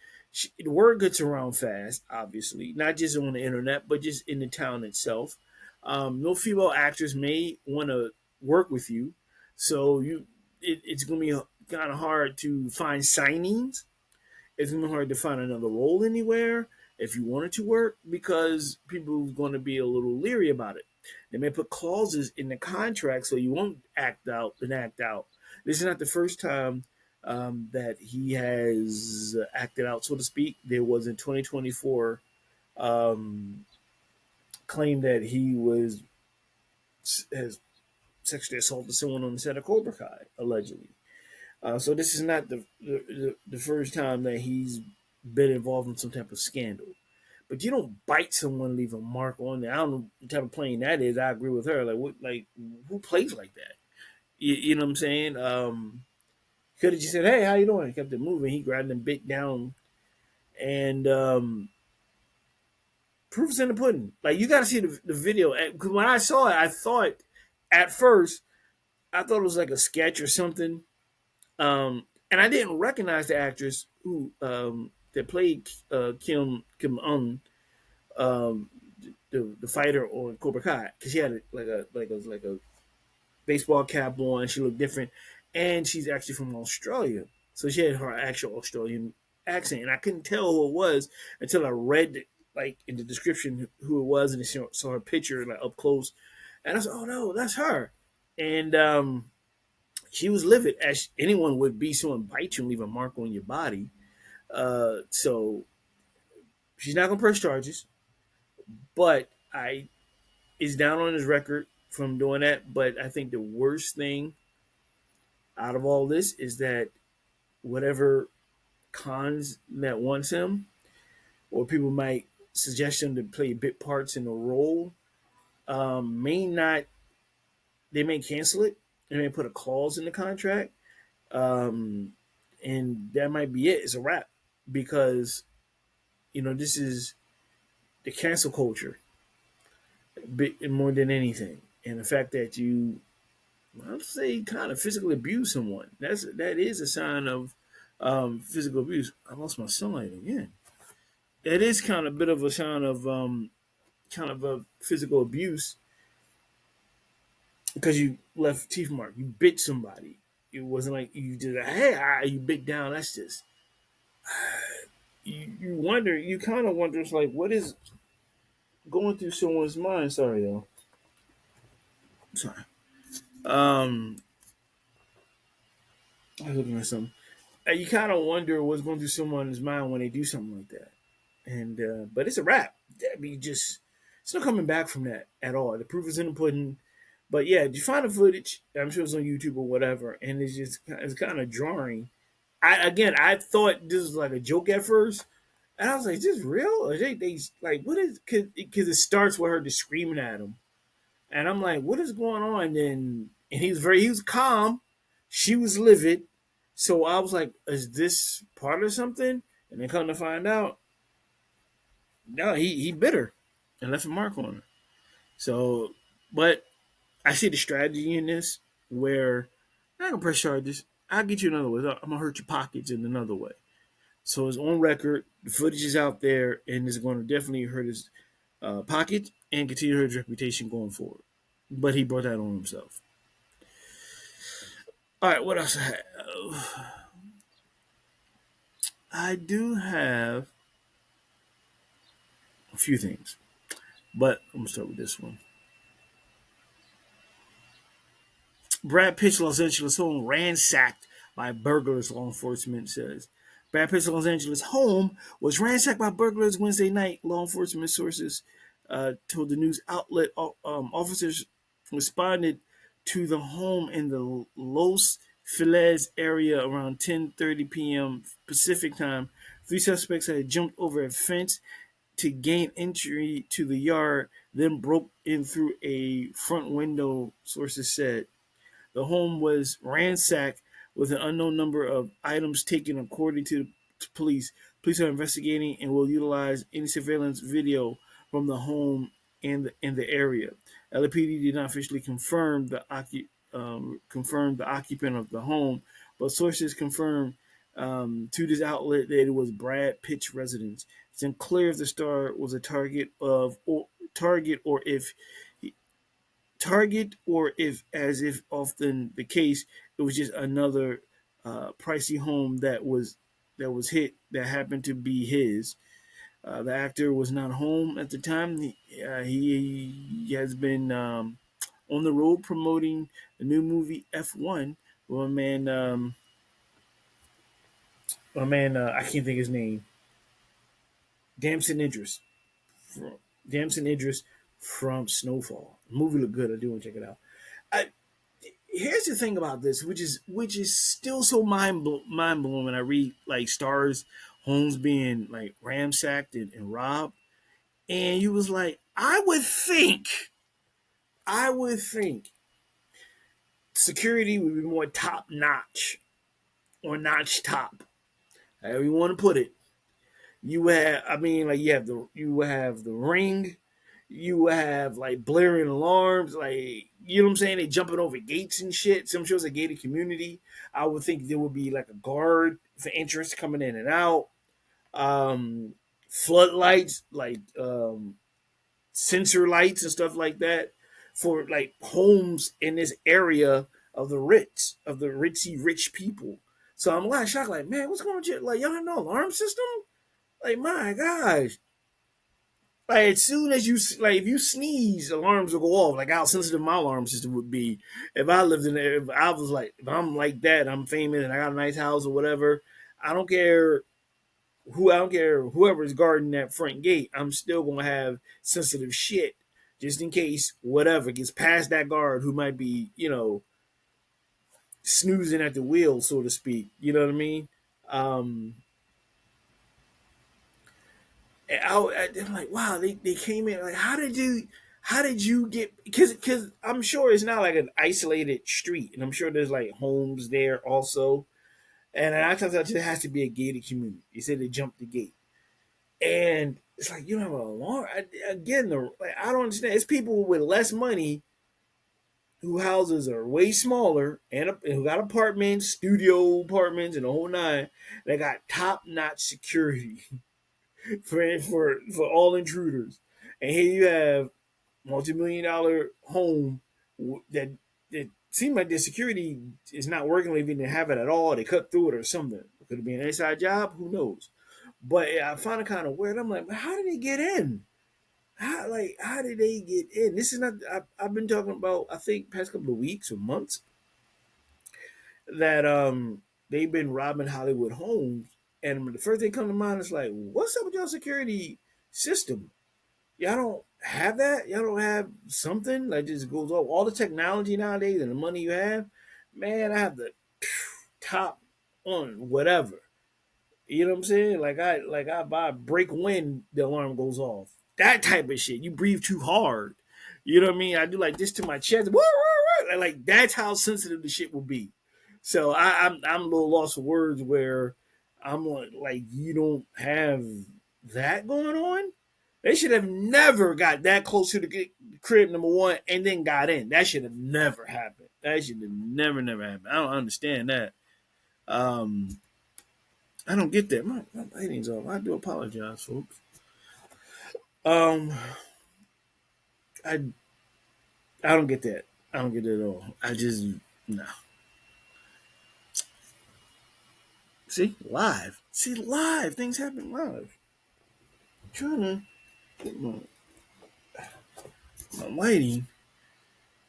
The word gets around fast, obviously, not just on the internet, but just in the town itself. No female actress may want to work with you, so it's going to be kind of hard to find signings. It's going to be hard to find another role anywhere if you wanted to work because people are going to be a little leery about it. They may put clauses in the contract so you won't act out. This is not the first time that he has acted out, so to speak. There was in 2024 claim that he has sexually assaulted someone on the set of Cobra Kai, allegedly. So this is not the first time that he's been involved in some type of scandal. But you don't bite someone and leave a mark on there. I don't know what type of playing that is. I agree with her. Who plays like that? You know what I'm saying? Could have just said, "Hey, how you doing?" He kept it moving. He grabbed and bit down, and proof's in the pudding. Like you got to see the video. Because when I saw it, I thought at first it was like a sketch or something, and I didn't recognize the actress who that played Kim Ung. The fighter on Cobra Kai because she had like a baseball cap on. She looked different, and she's actually from Australia, so she had her actual Australian accent, and I couldn't tell who it was until I read like in the description who it was, and I saw her picture like up close, and I said, "Oh no, that's her," and she was livid as anyone would be. Someone bite you and leave a mark on your body, so she's not gonna press charges. But I is down on his record from doing that. But I think the worst thing out of all this is that whatever cons that wants him, or people might suggest him to play bit parts in a role, may not. They may cancel it. They may put a clause in the contract, and that might be it. It's a wrap because this is the cancel culture more than anything, and the fact that you, I'd say, kind of physically abuse someone. That is a sign of physical abuse. I lost my sunlight again. That is kind of a bit of a sign of kind of a physical abuse because you left teeth mark. You bit somebody. It wasn't like you did you bit down. That's just you wonder. You kind of wonder. It's like what is going through someone's mind. Sorry, though. Sorry. I was looking at something. You kind of wonder what's going through someone's mind when they do something like that. And but it's a wrap. I mean, it's not coming back from that at all. The proof is in the pudding. But yeah, you find the footage. I'm sure it's on YouTube or whatever, and it's kind of jarring. I thought this was like a joke at first, and I was like, "Is this real?" Or they like what is? Because it starts with her just screaming at him, and I'm like, "What is going on?" And he was calm. She was livid. So I was like, "Is this part of something?" And then come to find out, no, he bit her and left a mark on her. So, but I see the strategy in this where I'm not gonna press charges. I'll get you another way. I'm gonna hurt your pockets in another way. So it's on record. The footage is out there, and it's going to definitely hurt his pocket and continue to hurt his reputation going forward. But he brought that on himself. All right, what else I have? I do have a few things, but I'm gonna start with this one. Brad Pitt's Los Angeles home ransacked by burglars, law enforcement says. Brad Pitt's Los Angeles home was ransacked by burglars Wednesday night, law enforcement sources told the news outlet. Officers responded to the home in the Los Feliz area around 10:30 p.m. Pacific time. Three suspects had jumped over a fence to gain entry to the yard, then broke in through a front window, sources said. The home was ransacked with an unknown number of items taken, according to the police. Police are investigating and will utilize any surveillance video from the home in the area. LAPD did not officially confirm the occupant of the home, but sources confirmed to this outlet that it was Brad Pitt's residence. It's unclear if the star was a target or if, as if often the case, it was just another pricey home that was hit that happened to be his. The actor was not home at the time. He has been on the road promoting the new movie F1. Well, I can't think his name. Damson Idris. Damson Idris from Snowfall. The movie looked good. I do want to check it out. I, Here's the thing about this, which is still so mind blowing when I read like stars homes being like ransacked and robbed, and you was like, I would think security would be more top notch or notch top, however you want to put it. You have the ring, you have like blaring alarms, like you know what I'm saying. They jumping over gates and shit. Some shows a gated community. I would think there would be like a guard for entrance coming in and out. Um, Floodlights, like sensor lights and stuff like that for like homes in this area of the ritzy rich people. So I'm like shocked, like man, what's going on with you? Like y'all have no alarm system? Like my gosh, like as soon as you like, if you sneeze, alarms will go off. Like how sensitive my alarm system would be if I lived in there. If I was like, if I'm like that, I'm famous and I got a nice house or whatever. I don't care I don't care whoever's guarding that front gate. I'm still gonna have sensitive shit just in case whatever gets past that guard who might be, snoozing at the wheel, so to speak. You know what I mean? Um, I'm like, wow, they came in. Like, how did you get? Because I'm sure it's not like an isolated street, and I'm sure there's like homes there also. And I thought that just has to be a gated community. He said they jumped the gate, and it's like you don't have an alarm. Again, I don't understand. It's people with less money who houses are way smaller and who got apartments, studio apartments, and the whole nine. They got top notch security for all intruders. And here you have multi-million-dollar home that seemed like the security is not working. They didn't have it at all. They cut through it or something. It could have been an inside job. Who knows? But I find it kind of weird. I'm like, how did they get in? How did they get in? This is not. I've been talking about. I think past couple of weeks or months that they've been robbing Hollywood homes, and the first thing come to mind is like, what's up with your security system? Y'all don't have that. Y'all don't have something like just goes off. All the technology nowadays and the money you have, man. I have the top on whatever. You know what I'm saying? Like I buy break when the alarm goes off. That type of shit. You breathe too hard. You know what I mean? I do like this to my chest. Like that's how sensitive the shit will be. So I'm a little lost for words where I'm like you don't have that going on. They should have never got that close to the crib, number one, and then got in. That should have never happened. That should have never happened. I don't understand that. Um, I don't get that. My lighting's off. I do apologize, folks. Um, I I don't get that. I don't get it at all. I just no. See live. See live. Things happen live. I'm trying to get my lighting.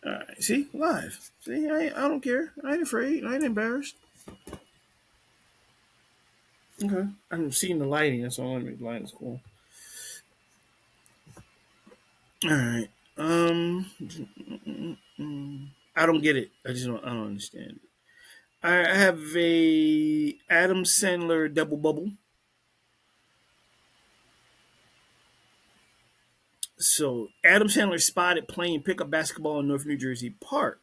All right. See live. See, I don't care. I ain't afraid. I ain't embarrassed. Okay. I'm seeing the lighting. That's all I make. The lighting's cool. All right. I don't get it. I don't understand it. I have a Adam Sandler double bubble. So Adam Sandler spotted playing pickup basketball in North New Jersey Park.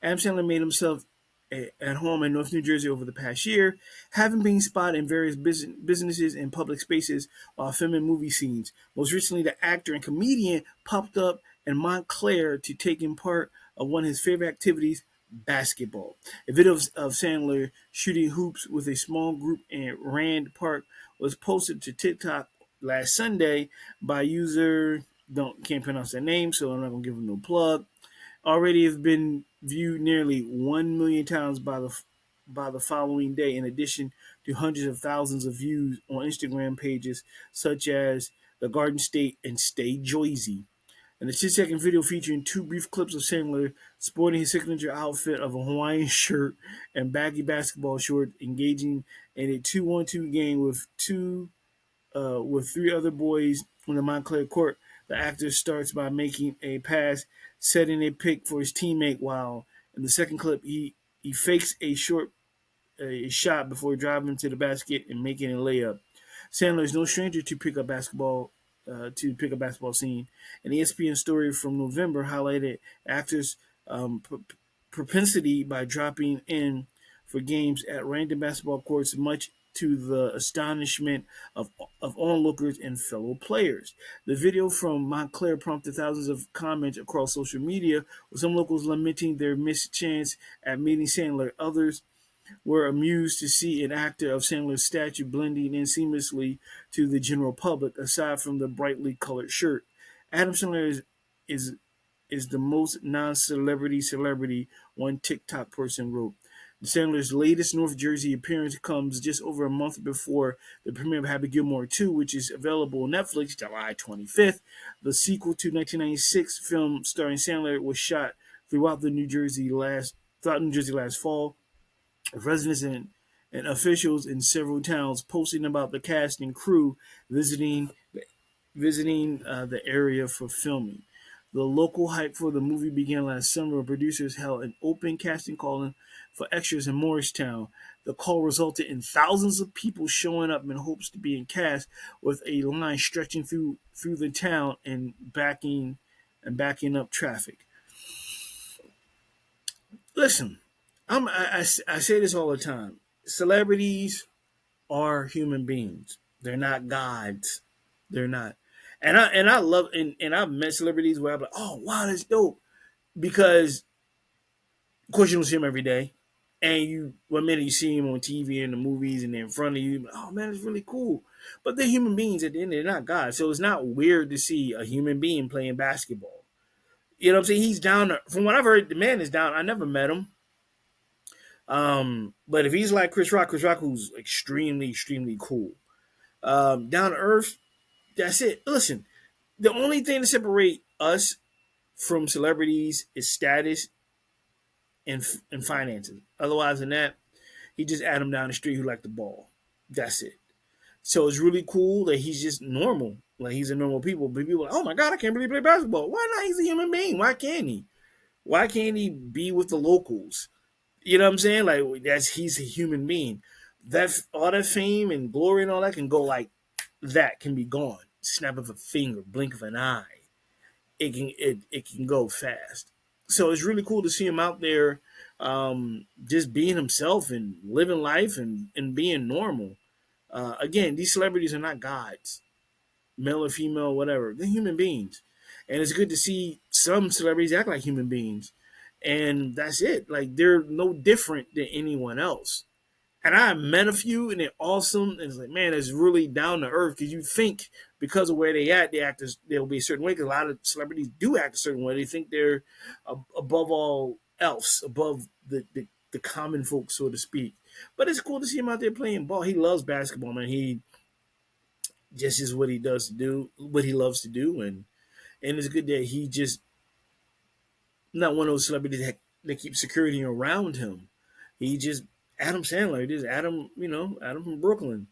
Adam Sandler made himself at home in North New Jersey over the past year, having been spotted in various businesses and public spaces while filming movie scenes. Most recently, the actor and comedian popped up in Montclair to take in part of one of his favorite activities, basketball. A video of Sandler shooting hoops with a small group in Rand Park was posted to TikTok last Sunday by user can't pronounce their name, so I'm not gonna give them no plug. Already have been viewed nearly 1 million times by the following day, in addition to hundreds of thousands of views on Instagram pages such as the Garden State and Stay Joyzy. And the 10-second video featuring two brief clips of Sandler sporting his signature outfit of a Hawaiian shirt and baggy basketball shorts, engaging in a 2-on-2 game with three other boys on the Montclair court. The actor starts by making a pass, setting a pick for his teammate, while in the second clip he fakes a shot before driving to the basket and making a layup. Sandler is no stranger to pick up basketball scene. An ESPN story from November highlighted actors' propensity by dropping in for games at random basketball courts, much to the astonishment of onlookers and fellow players. The video from Montclair prompted thousands of comments across social media, with some locals lamenting their missed chance at meeting Sandler. Others were amused to see an actor of Sandler's stature blending in seamlessly to the general public, aside from the brightly colored shirt. Adam Sandler is, is the most non-celebrity celebrity, one TikTok person wrote. Sandler's latest North Jersey appearance comes just over a month before the premiere of Happy Gilmore 2, which is available on Netflix July 25th. The sequel to 1996 film starring Sandler was shot throughout New Jersey last fall. Residents and officials in several towns posting about the cast and crew visiting the area for filming. The local hype for the movie began last summer when producers held an open casting call for extras in Morristown. The call resulted in thousands of people showing up in hopes to be in cast, with a line stretching through the town and backing up traffic. Listen, I say this all the time. Celebrities are human beings. They're not gods. They're not. And I love and I've met celebrities where I'm like, oh wow, that's dope. Because of course you don't see them every day. And one minute you see them on TV and the movies and they're in front of you, like, oh man, it's really cool. But they're human beings at the end, they're not God. So it's not weird to see a human being playing basketball. You know what I'm saying? He's down there. From what I've heard, the man is down. I never met him. But if he's like Chris Rock, who's extremely, extremely cool. Down to earth, that's it. Listen, the only thing to separate us from celebrities is status and finances. Otherwise than that, he just Adam down the street who liked the ball. That's it. So it's really cool that he's just normal. Like he's a normal people. But people are like, oh my God, I can't believe he play basketball. Why not? He's a human being. Why can't he? Why can't he be with the locals? You know what I'm saying? Like he's a human being. That all that fame and glory and all that can go like that can be gone. Snap of a finger, blink of an eye. It can go fast. So it's really cool to see him out there, just being himself and living life and being normal. Again, these celebrities are not gods. male or female, whatever. They're human beings, and it's good to see some celebrities act like human beings, and that's it. Like they're no different than anyone else. And I met a few, and they're awesome. And it's like, man, it's really down to earth because you think because of where they at, they'll be a certain way. Because a lot of celebrities do act a certain way. They think they're above all else, above the common folk, so to speak. But it's cool to see him out there playing ball. He loves basketball, man. He just is what he does to do, what he loves to do, and it's good that he just not one of those celebrities that keep security around him. He just Adam Sandler, just Adam, Adam from Brooklyn.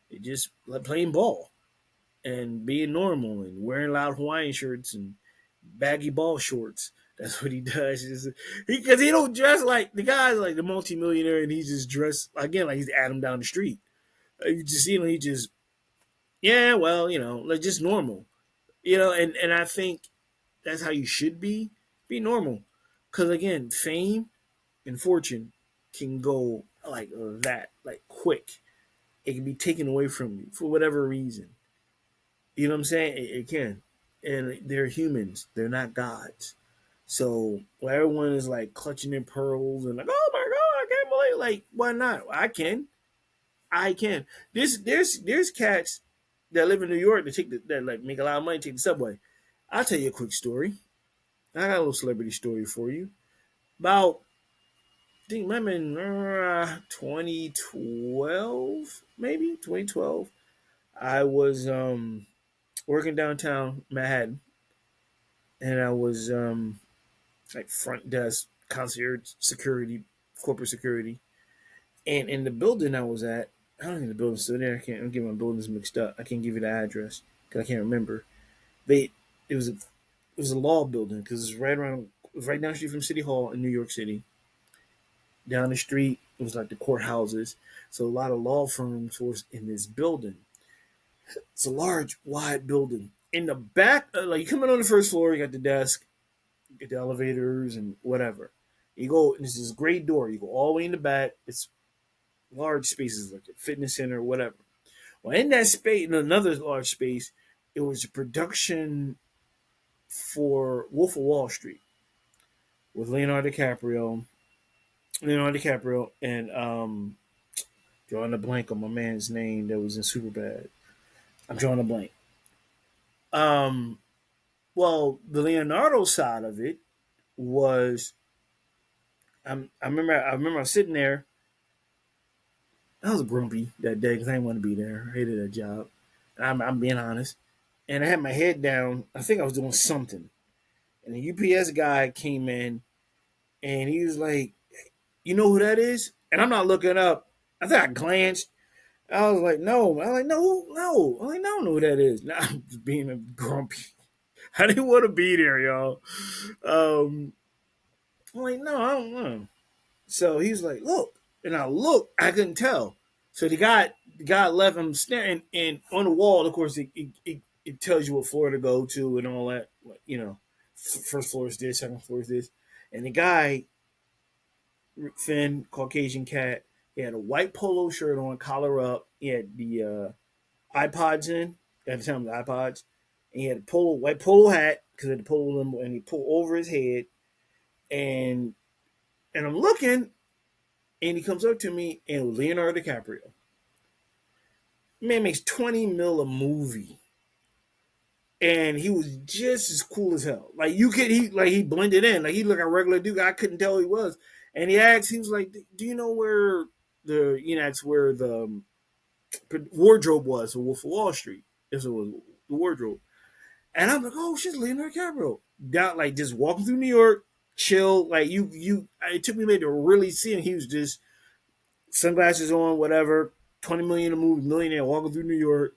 He just like playing ball and being normal and wearing loud Hawaiian shirts and baggy ball shorts. That's what he does. Because he don't dress like the guy's like the multimillionaire, and he's just dressed again like he's Adam down the street. You just he just like just normal. And I think that's how you should be normal. Because again, fame and fortune can go like that, like quick. It can be taken away from you for whatever reason. You know what I'm saying? It can. And they're humans. They're not gods. So when everyone is like clutching their pearls and like, oh my god, I can't believe, like, why not? I can. I can. There's cats that live in New York that like make a lot of money, take the subway. I'll tell you a quick story. I got a little celebrity story for you. About I think I'm in 2012, maybe 2012. I was working downtown Manhattan, and I was like front desk, concierge security, corporate security, and in the building I was at, I don't think the building's still there. I'm getting my buildings mixed up. I can't give you the address because I can't remember. They it was a law building because it was right down the street from City Hall in New York City. Down the street, it was like the courthouses. So a lot of law firms was in this building. It's a large, wide building. In the back, like you come in on the first floor, you got the desk, you get the elevators and whatever. You go, and this is a great door. You go all the way in the back. It's large spaces like a fitness center or whatever. Well, in that space, in another large space, it was a production for Wolf of Wall Street with Leonardo DiCaprio, and drawing a blank on my man's name that was in Superbad. I'm drawing a blank. Um, well, the Leonardo side of it was I remember I was sitting there. I was grumpy that day because I didn't want to be there. I hated that job. And I'm being honest. And I had my head down. I think I was doing something. And the UPS guy came in and he was like, "You know who that is?" And I'm not looking up. I think I glanced. I was like, "No." I'm like, "No, no." I'm like, "No, I don't know who that is." Now I'm just being a grumpy. I didn't want to be there, y'all. Um, I'm like, "No, I don't know." So he's like, "Look," and I looked. I couldn't tell. So the guy left him staring, and on the wall, of course, it tells you what floor to go to and all that. Like, first floor is this, second floor is this, and the guy, Finn, Caucasian cat, he had a white polo shirt on, collar up. He had the iPods in at the time, the iPods, and he had a white polo hat because of the polo limbo, and he pulled over his head, and I'm looking. And he comes up to me and it was Leonardo DiCaprio. Man makes 20 mil a movie. And he was just as cool as hell. Like he blended in. Like he looked like a regular dude. I couldn't tell who he was. And he was like, "Do you know where that's where the wardrobe was for Wolf of Wall Street?" This was the wardrobe. And I'm like, "Oh shit, Leonardo DiCaprio." Down like just walking through New York, chill. Like it took me maybe to really see him. He was just sunglasses on, whatever, 20 million a movie, millionaire walking through New York.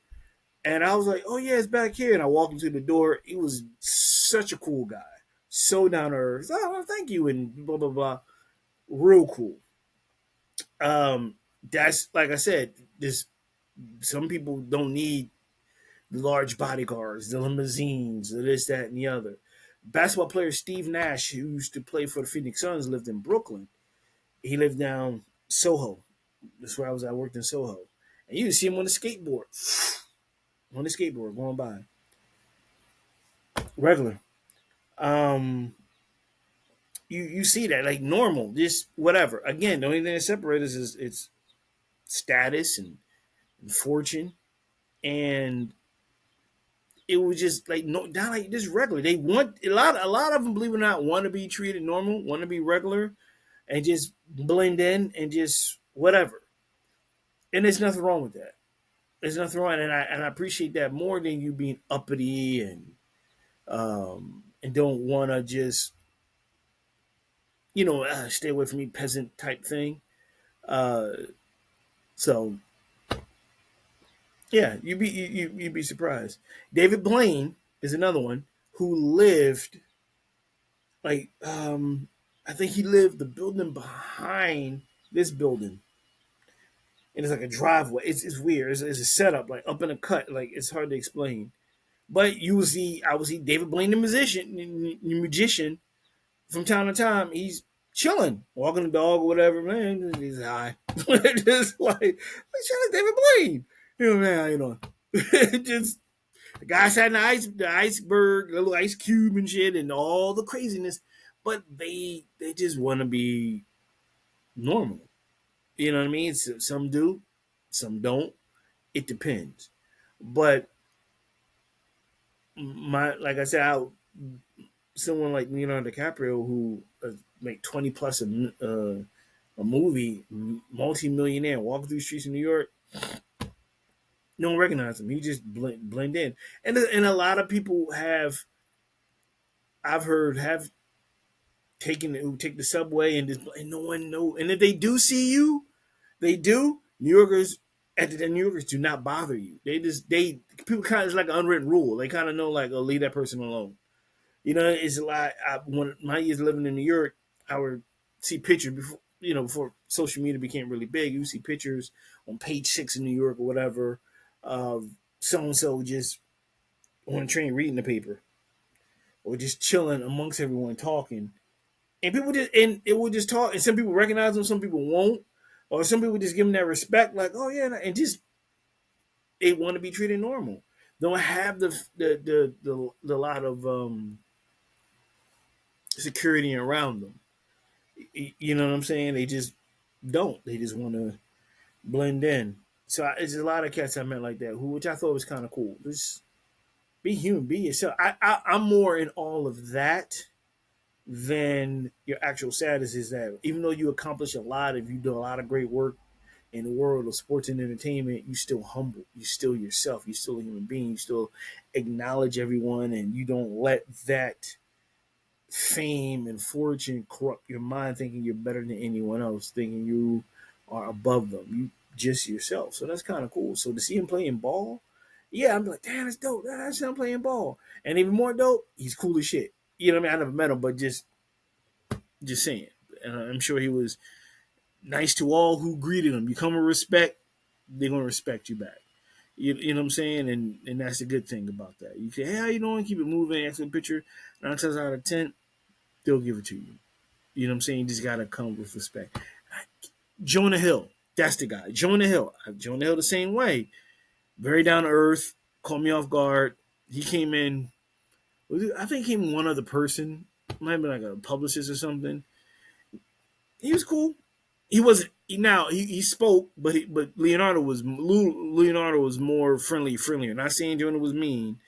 And I was like, "Oh yeah, it's back here." And I walked into the door. He was such a cool guy. So down to earth. "Oh, well, thank you," and blah blah blah. Real cool. That's like I said, this some people don't need the large bodyguards, the limousines, the this, that, and the other. Basketball player Steve Nash, who used to play for the Phoenix Suns, lived in Brooklyn. He lived down Soho. That's where I was. I worked in Soho, and you can see him on the skateboard. on the skateboard going by, regular. Um, you see that like normal, just whatever. Again, the only thing that separates us is it's status and fortune, and it was just like no, not like just regular. They want a lot of them, believe it or not, want to be treated normal, want to be regular, and just blend in and just whatever. And there's nothing wrong with that. There's nothing wrong, and I appreciate that more than you being uppity and don't want to just stay away from me peasant type thing. Uh, so yeah, you'd be surprised. David Blaine is another one who lived like I think he lived the building behind this building, and it's like a driveway. It's weird. It's a setup like up in a cut. Like it's hard to explain. But I would see David Blaine, the magician, from time to time. He's chilling, walking the dog or whatever. Man, he's high, just like shout out David Blaine. Man, just the guy sat in the iceberg, the little ice cube and shit, and all the craziness. But they just want to be normal. You know what I mean? Some do, some don't. It depends. But like I said, someone like Leonardo DiCaprio who make 20 plus a movie, multi-millionaire, walking through the streets of New York, no one recognizes him. He just blend in, and a lot of people I've heard have take the subway and no one know, and if they do see you, they do. New Yorkers do not bother you. They people kind of, it's like an unwritten rule. They kind of know like, oh, leave that person alone. It's a lot. When my years living in New York, I would see pictures before social media became really big. You see pictures on page 6 in New York or whatever of so and so just on a train reading the paper or just chilling amongst everyone talking, and people just and it will just talk. And some people recognize them, some people won't, or some people just give them that respect, like, oh yeah, and just they want to be treated normal. Don't have the lot of security around them. You know what I'm saying? They just don't. They just want to blend in. So it's a lot of cats I met like that, which I thought was kind of cool. Just be human, be yourself. I'm more in all of that than your actual status. Is that even though you accomplish a lot, if you do a lot of great work in the world of sports and entertainment, you still humble. You still yourself. You still a human being. You still acknowledge everyone, and you don't let that fame and fortune corrupt your mind, thinking you're better than anyone else, thinking you are above them. You just yourself. So that's kind of cool. So to see him playing ball, yeah, I'm like, damn, that's dope. That's him playing ball. And even more dope, he's cool as shit. You know what I mean? I never met him, but just saying. And I'm sure he was nice to all who greeted him. You come with respect, they're gonna respect you back. You know what I'm saying? And that's a good thing about that. You say, hey, how you doing? Keep it moving, ask for a picture. 9 times out of 10, they'll give it to you. You know what I'm saying? You just gotta come with respect. Jonah Hill, that's the guy. Jonah Hill. Jonah Hill the same way. Very down to earth, caught me off guard. He came in, I think he came one other person. Might have been like a publicist or something. He was cool. He wasn't. He spoke, but Leonardo was more friendlier. Not saying Jonah was mean.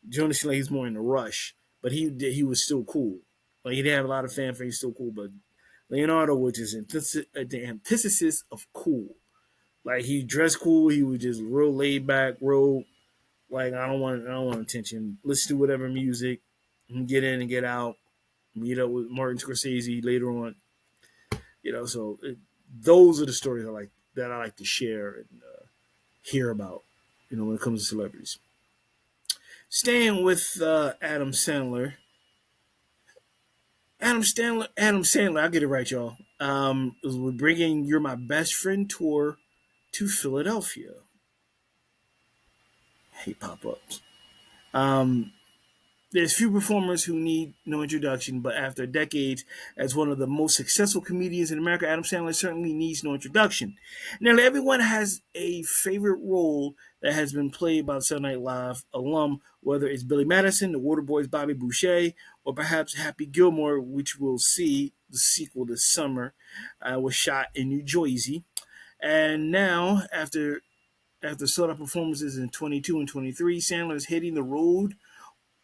Jonah seemed like he's more in a rush, but he was still cool. Like he didn't have a lot of fanfare. He's still cool, but Leonardo was just the antithesis of cool. Like he dressed cool. He was just real laid back, real like I don't want attention. Let's do whatever music, and get in and get out. Meet up with Martin Scorsese later on. Those are the stories I like to share and hear about. When it comes to celebrities. Staying with Adam Sandler. Adam Sandler. I get it right, y'all. We're bringing "You're My Best Friend" tour to Philadelphia. Hate pop-ups. There's few performers who need no introduction, but after decades as one of the most successful comedians in America, Adam Sandler certainly needs no introduction. Nearly everyone has a favorite role that has been played by the Saturday Night Live alum, whether it's Billy Madison, the Waterboys' Bobby Boucher, or perhaps Happy Gilmore, which we'll see the sequel this summer, was shot in New Jersey. And now, after sold out performances in 22 and 23, Sandler is hitting the road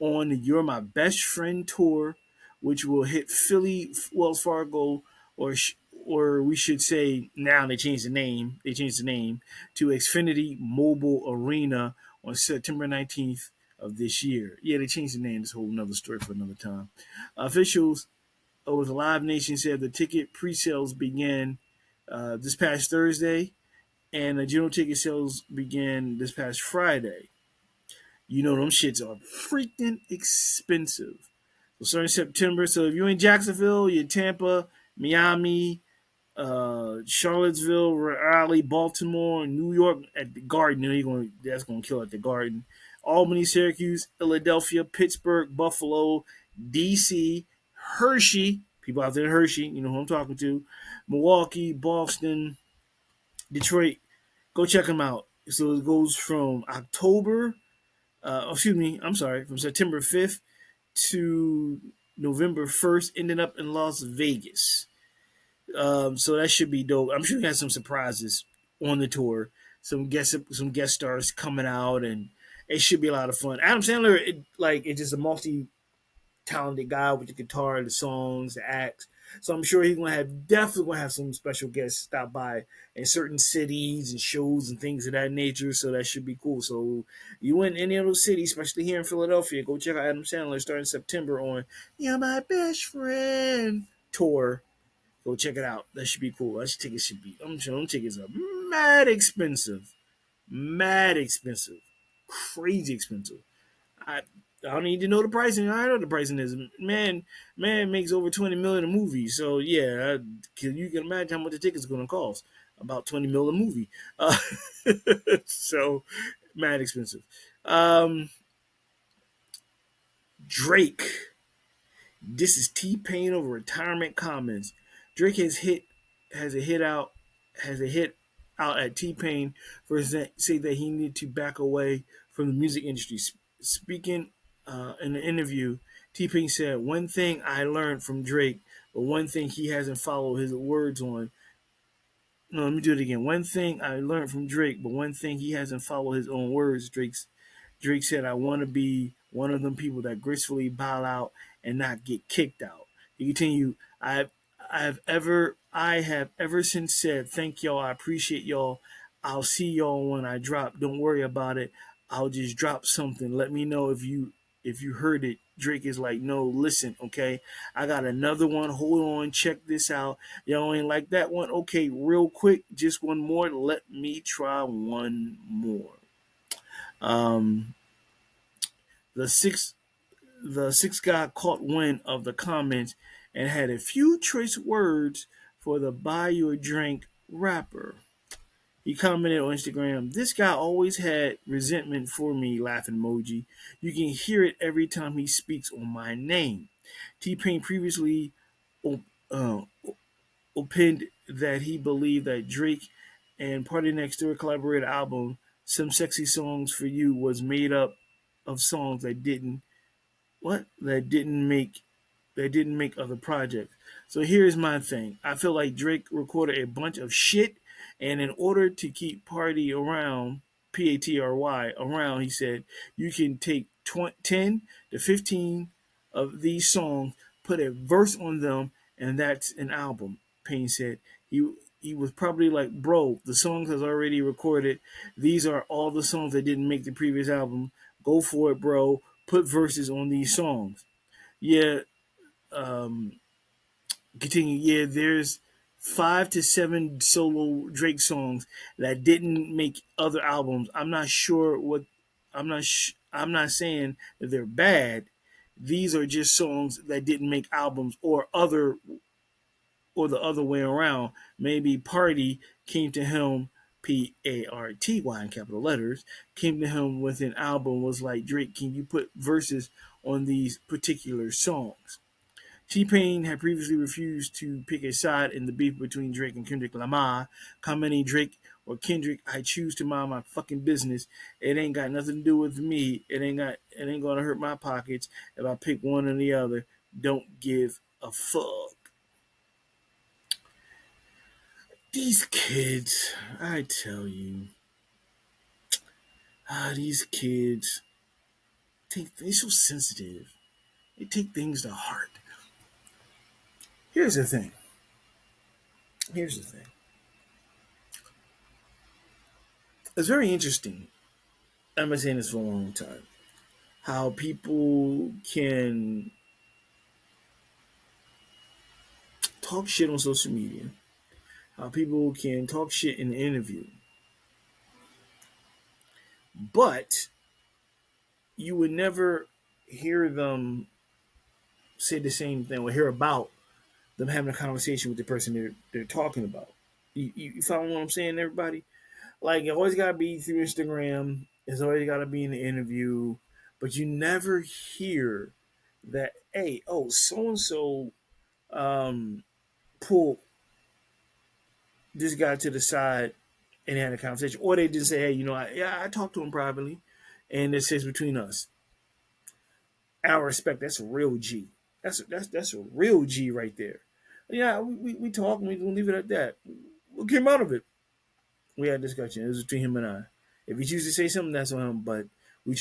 on the You're My Best Friend tour, which will hit Philly, Wells Fargo, or or we should say now they changed the name. They changed the name to Xfinity Mobile Arena on September 19th of this year. Yeah, they changed the name. This whole another story for another time. Officials with Live Nation said the ticket pre-sales began this past Thursday, and the general ticket sales began this past Friday. You know them shits are freaking expensive. So starting September. So if you're in Jacksonville, you're in Tampa, Miami, Charlottesville, Raleigh, Baltimore, New York at the Garden. That's gonna kill at the Garden. Albany, Syracuse, Philadelphia, Pittsburgh, Buffalo, DC, Hershey. People out there in Hershey, you know who I'm talking to. Milwaukee, Boston, Detroit. Go check them out. So it goes from I'm sorry, from September 5th to November 1st, ending up in Las Vegas. So that should be dope. I'm sure he has some surprises on the tour. Some guest stars coming out, and it should be a lot of fun. Adam Sandler, it's just a multi talented guy with the guitar, the songs, the acts. So I'm sure he's definitely gonna have some special guests stop by in certain cities and shows and things of that nature. So that should be cool. So you in any of those cities, especially here in Philadelphia, go check out Adam Sandler starting September on "You're My Best Friend" tour. Go check it out. That should be cool. That tickets should be. I'm sure them tickets are mad expensive, crazy expensive. I I don't need to know the pricing. I know the pricing is man makes over 20 million a movie. So yeah, you can imagine how much the ticket's going to cost. About 20 million a movie. So mad expensive. Um, Drake. This is T-Pain over retirement comments. Drake has a hit out at T-Pain for say that he needed to back away from the music industry. Speaking in the interview, T-Pain said, "One thing I learned from Drake, but one thing he hasn't followed his words on." No, let me do it again. One thing I learned from Drake, but one thing he hasn't followed his own words. Drake said, "I want to be one of them people that gracefully bow out and not get kicked out." He continued, I have ever since said, thank y'all, I appreciate y'all. I'll see y'all when I drop. Don't worry about it. I'll just drop something. Let me know if you heard it." Drake is like, "No, listen, okay? I got another one. Hold on, check this out. Y'all ain't like that one? Okay, real quick, just one more. Let me try one more." Um, the sixth guy caught wind of the comments and had a few choice words for the buy you a drink rapper. He commented on Instagram, "This guy always had resentment for me," laughing emoji. "You can hear it every time he speaks on my name." T-Pain previously uh, opined that he believed that Drake and Party Next Door collaborated album "Some Sexy Songs for You" was made up of songs that didn't make other projects. So here's my thing. I feel like Drake recorded a bunch of shit, and in order to keep Party around, PATRY around, he said, you can take 10 to 15 of these songs, put a verse on them, and that's an album. Payne said. He was probably like, "Bro, the songs is already recorded. These are all the songs that didn't make the previous album. Go for it, bro. Put verses on these songs." Yeah, um, continue. Yeah, there's 5 to 7 solo Drake songs that didn't make other albums. I'm not sure what. I'm not saying that they're bad. These are just songs that didn't make albums, or the other way around. Maybe Party came to him PARTY in capital letters, came to him with an album, was like, Drake, can you put verses on these particular songs? T-Pain had previously refused to pick a side in the beef between Drake and Kendrick Lamar, commenting, Drake or Kendrick, I choose to mind my fucking business. It ain't got nothing to do with me. It ain't gonna hurt my pockets if I pick one or the other. Don't give a fuck. These kids, I tell you, these kids they're so sensitive. They take things to heart. Here's the thing. Here's the thing. It's very interesting. I've been saying this for a long time. How people can talk shit on social media. How people can talk shit in an interview. But you would never hear them say the same thing or hear about them having a conversation with the person they're talking about. You follow what I'm saying, everybody? Like, it always got to be through Instagram. It's always got to be in the interview. But you never hear that, hey, oh, so-and-so pulled this guy to the side and had a conversation. Or they just say, hey, I talked to him privately, and it says between us. Our respect, that's a real G. That's a real G right there. Yeah, we talk and we gonna leave it at that. What came out of it? We had a discussion. It was between him and I. If he chooses to say something, that's on him. But we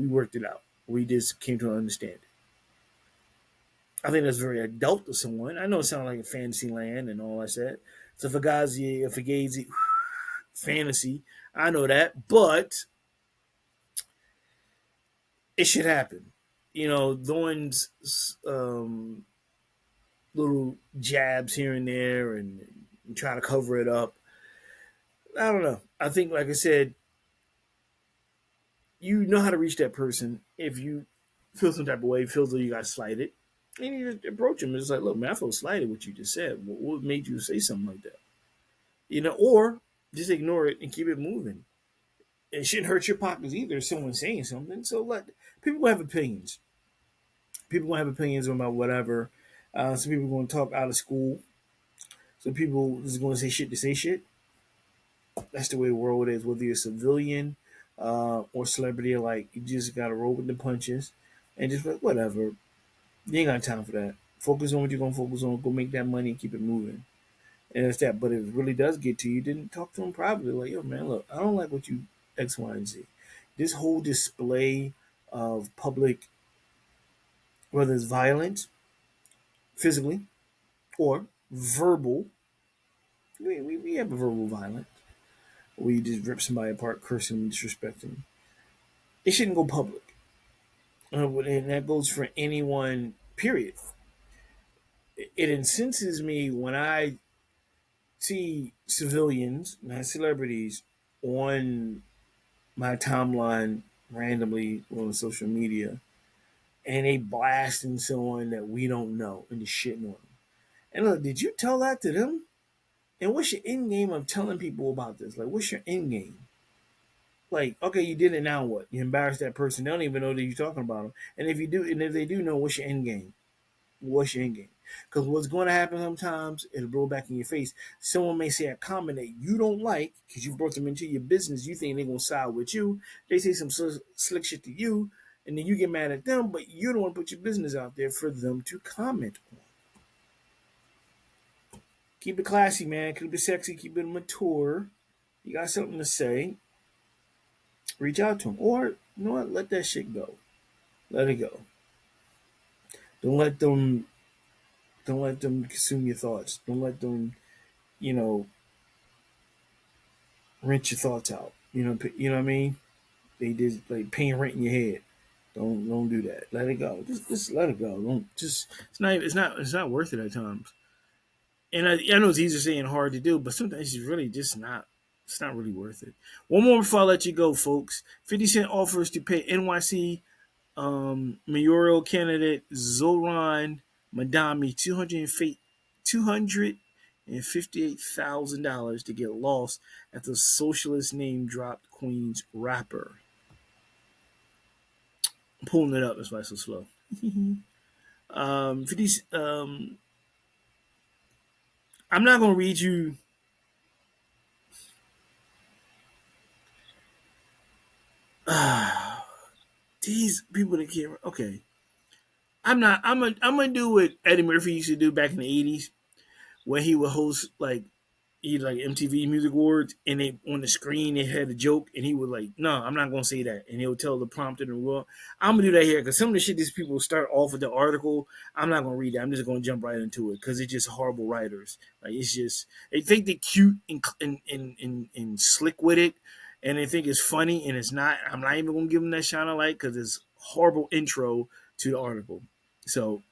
worked it out. We just came to an understanding. I think that's very adult of someone. I know it sounds like a fantasy land and all I said. It's a fugazi fantasy. I know that, but it should happen. Throwing little jabs here and there and try to cover it up. I don't know. I think, like I said, you know how to reach that person if you feel some type of way, feel as though you got slighted. And you just approach them and it's like, look, man, I feel slighted what you just said. What made you say something like that? Or just ignore it and keep it moving. It shouldn't hurt your pockets either if someone's saying something. So let people have opinions. People gonna have opinions about whatever. Some people are gonna talk out of school. Some people just gonna say shit to say shit. That's the way the world is. Whether you're a civilian or celebrity, like, you just gotta roll with the punches and just like, whatever. You ain't got time for that. Focus on what you're gonna focus on. Go make that money and keep it moving. And it's that. But if it really does get to you, then talk to them privately. Like, yo, man, look, I don't like what you X, Y, and Z. This whole display of public, whether it's violent, physically, or verbal, we have a verbal violence. We just rip somebody apart, curse them, disrespect them. It shouldn't go public. And that goes for anyone, period. It incenses me when I see civilians, not celebrities, on my timeline randomly on social media, and they blasting someone that we don't know and just shitting on them. And look, did you tell that to them? And what's your end game of telling people about this? Like, what's your end game? Like, okay, you did it, now what? You embarrassed that person. They don't even know that you're talking about them. And if they do know, what's your end game? What's your end game? Because what's going to happen sometimes, it'll blow back in your face. Someone may say a comment that you don't like because you brought them into your business. You think they're going to side with you. They say some slick shit to you, and then you get mad at them, but you don't want to put your business out there for them to comment on. Keep it classy, man. Keep it sexy. Keep it mature. You got something to say, reach out to them. Or, you know what? Let that shit go. Let it go. Don't let them consume your thoughts. Don't let them, rinse your thoughts out. You know what I mean? They did like paying rent in your head. Don't do that. Let it go. Just let it go. Don't just it's not worth it at times. And I know it's easier saying and hard to do, but sometimes it's really just not. It's not really worth it. One more before I let you go, folks. 50 Cent offers to pay NYC mayoral candidate Zoran Madami $250,000 and $58,000 to get lost after socialist name dropped Queen's rapper. I'm pulling it up, that's why it's so slow. 50, I'm not going to read you. These people that can't. Okay. I'm not. I'm gonna do what Eddie Murphy used to do back in the '80s when he would host like MTV Music Awards, and they on the screen they had a joke, and he would like, no, I'm not gonna say that, and he'll tell the prompter and well, I'm gonna do that here because some of the shit these people start off with the article, I'm not gonna read that. I'm just gonna jump right into it because it's just horrible writers. Like it's just they think they're cute and slick with it, and they think it's funny, and it's not. I'm not even gonna give them that shine of light because it's horrible intro to the article. So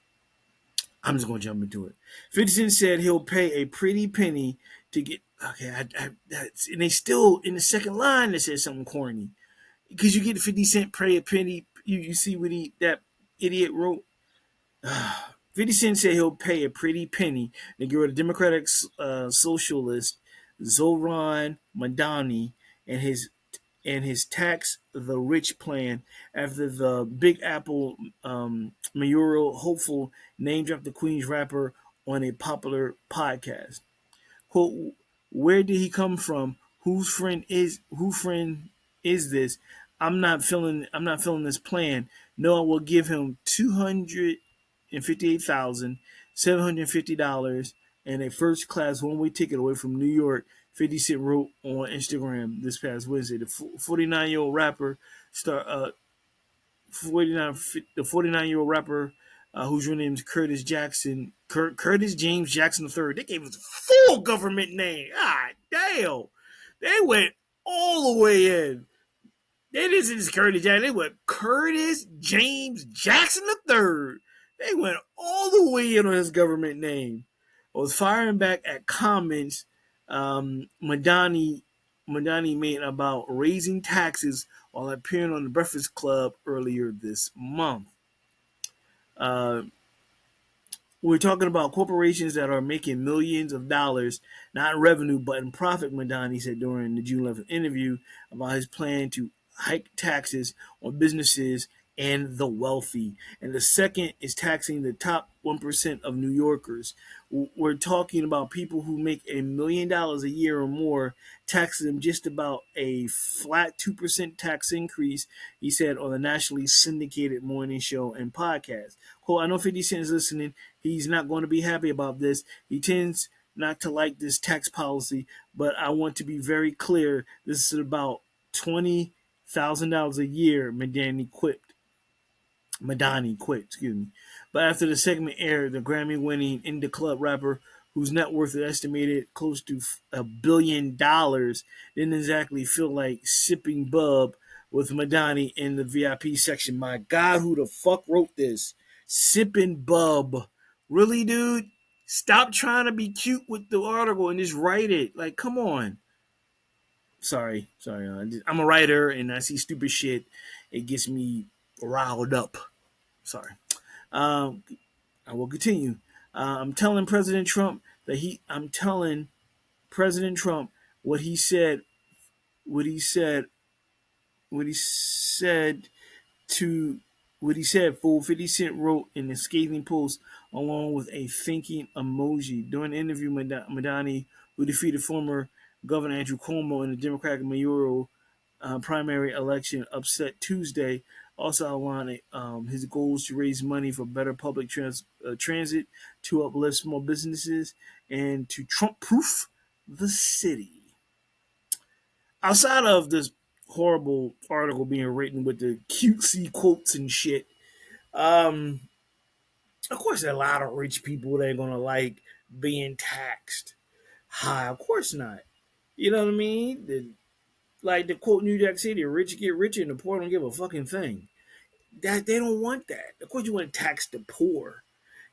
I'm just gonna jump into it. 50 Cent said he'll pay a pretty penny to get. Okay, and they still in the second line that says something corny because you get 50 Cent pay a penny. You see what that idiot wrote. 50 Cent said he'll pay a pretty penny to get rid of Democratic socialist Zohran Madani and his tax the rich plan after the Big Apple mayoral hopeful name dropped the Queen's rapper on a popular podcast. Quote, where did he come from? Whose friend is this? I'm not feeling this plan. No, I will give him $258,750 and a first class one way ticket away from New York. 50 Cent wrote on Instagram this past Wednesday. The 49-year-old rapper star 49-year-old rapper whose real name is Curtis James Jackson III. They gave us a full government name. God damn. They went all the way in. They didn't say Curtis Jackson. They went Curtis James Jackson III. They went all the way in on his government name. I was firing back at comments Madani made about raising taxes while appearing on the Breakfast Club earlier this month. Uh, we're talking about corporations that are making millions of dollars, not in revenue, but in profit, Madani said during the June 11th interview about his plan to hike taxes on businesses and the wealthy. And the second is taxing the top 1% of New Yorkers. We're talking about people who make $1 million a year or more, taxing them just about a flat 2% tax increase, he said on the nationally syndicated morning show and podcast. Quote, I know 50 Cent is listening. He's not going to be happy about this. He tends not to like this tax policy, but I want to be very clear. This is about $20,000 a year, Madani quit, excuse me. But after the segment aired, the Grammy-winning indie club rapper, whose net worth is estimated close to $1 billion, didn't exactly feel like sipping bub with Madani in the VIP section. My God, who the fuck wrote this? Sipping bub. Really, dude? Stop trying to be cute with the article and just write it. Like, come on. Sorry. I'm a writer and I see stupid shit. It gets me riled up. Sorry. Um, I will continue. I'm telling President Trump what he said. What he said. What he said to. What he said. Fool. 50 Cent wrote in a scathing post along with a thinking emoji during the interview. Madani, who defeated former Governor Andrew Cuomo in the Democratic mayoral primary election upset Tuesday, also outlined his goals to raise money for better public transit, to uplift small businesses, and to Trump-proof the city. Outside of this horrible article being written with the cutesy quotes and shit, of course there are a lot of rich people that ain't gonna like being taxed high. Of course not. You know what I mean? Like the quote New Jack City, rich get richer and the poor don't give a fucking thing. That they don't want that. Of course you want to tax the poor,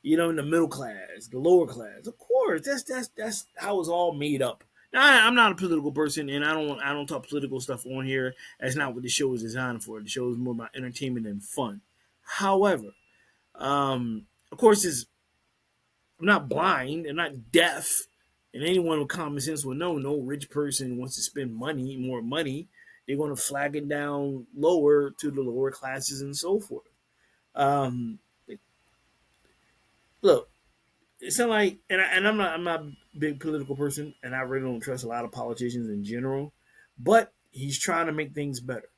in the middle class, the lower class. Of course, that's how it's all made up. Now, I'm not a political person, and I don't talk political stuff on here. That's not what the show is designed for. The show is more about entertainment and fun. However, of course, I'm not blind and not deaf. And anyone with common sense will know no rich person wants to spend more money. They're going to flag it down lower to the lower classes and so forth. Um, Look, it's not like, I'm not a big political person, and I really don't trust a lot of politicians in general. But he's trying to make things better,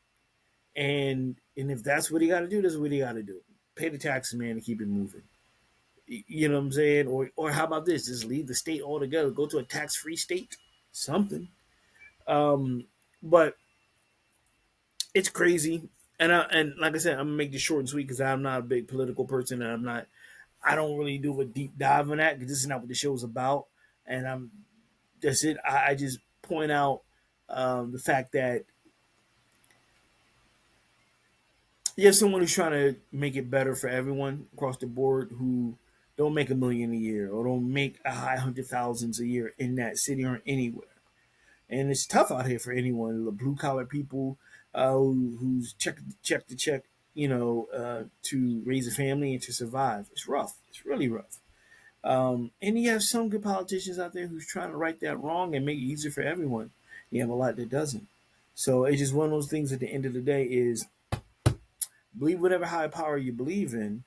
and if that's what he got to do, that's what he got to do. Pay the taxes, man, to keep it moving. You know what I'm saying? Or how about this? Just leave the state altogether. Go to a tax free state. Something. But it's crazy. And like I said, I'm gonna make this short and sweet because I'm not a big political person, and I don't really do a deep dive on that because this is not what the show's about. And that's it. I just point out the fact that you have someone who's trying to make it better for everyone across the board who don't make $1 million a year or don't make a high hundred thousands a year in that city or anywhere. And it's tough out here for anyone, the blue collar people who's check to check, to raise a family and to survive. It's rough. It's really rough. And you have some good politicians out there who's trying to right that wrong and make it easier for everyone. You have a lot that doesn't. So it's just one of those things at the end of the day is believe whatever higher power you believe in,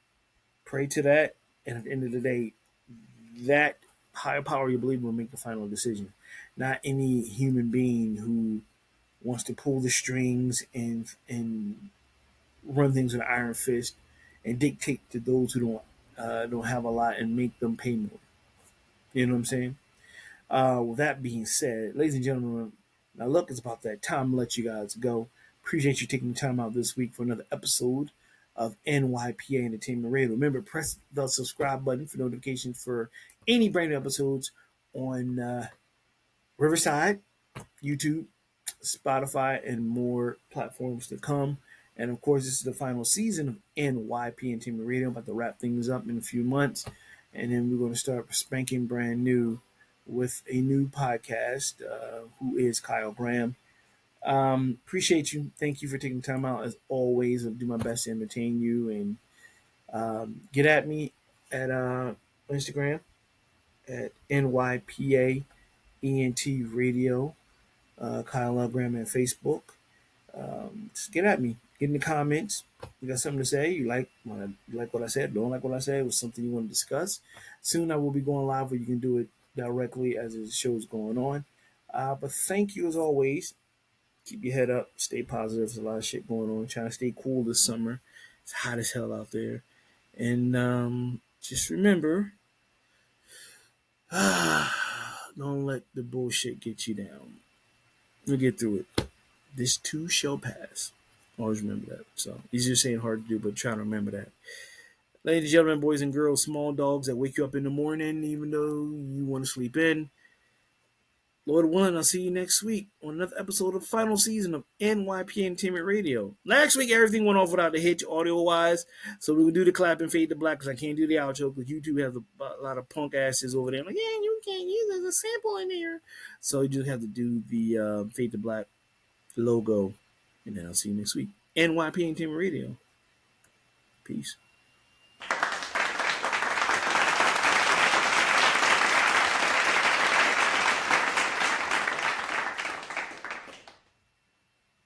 pray to that, and at the end of the day, that higher power you believe in will make the final decision. Not any human being who wants to pull the strings and run things with an iron fist and dictate to those who don't have a lot and make them pay more. You know what I'm saying? With that being said, ladies and gentlemen, now look, it's about that time to let you guys go. Appreciate you taking the time out this week for another episode of NYPA Entertainment Radio. Remember, press the subscribe button for notifications for any brand new episodes on Riverside, YouTube, Spotify, and more platforms to come. And of course, this is the final season of NYP Entertainment Radio. I'm about to wrap things up in a few months. And then we're going to start spanking brand new with a new podcast, who is Kyle Graham. Appreciate you. Thank you for taking time out. As always, I'll do my best to entertain you. And get at me at Instagram at NYPA ENT Radio, Kyle Graham at Facebook. Just get at me. Get in the comments. You got something to say? You like what I said? Don't like what I said? It was something you want to discuss? Soon I will be going live where you can do it directly as the show's going on. But thank you as always. Keep your head up. Stay positive. There's a lot of shit going on. Trying to stay cool this summer. It's hot as hell out there. And just remember, don't let the bullshit get you down. We'll get through it. This too shall pass. Always remember that. So easier saying, hard to do, but try to remember that. Ladies and gentlemen, boys and girls, small dogs that wake you up in the morning, even though you want to sleep in. Lord willing, I'll see you next week on another episode of the final season of NYP Entertainment Radio. Last week, everything went off without a hitch, audio-wise, so we will do the clap and fade to black because I can't do the outro because YouTube has a lot of punk asses over there. I'm like, yeah, you can't use it as a sample in there. So you just have to do the fade to black logo, and then I'll see you next week. NYP Entertainment Radio. Peace.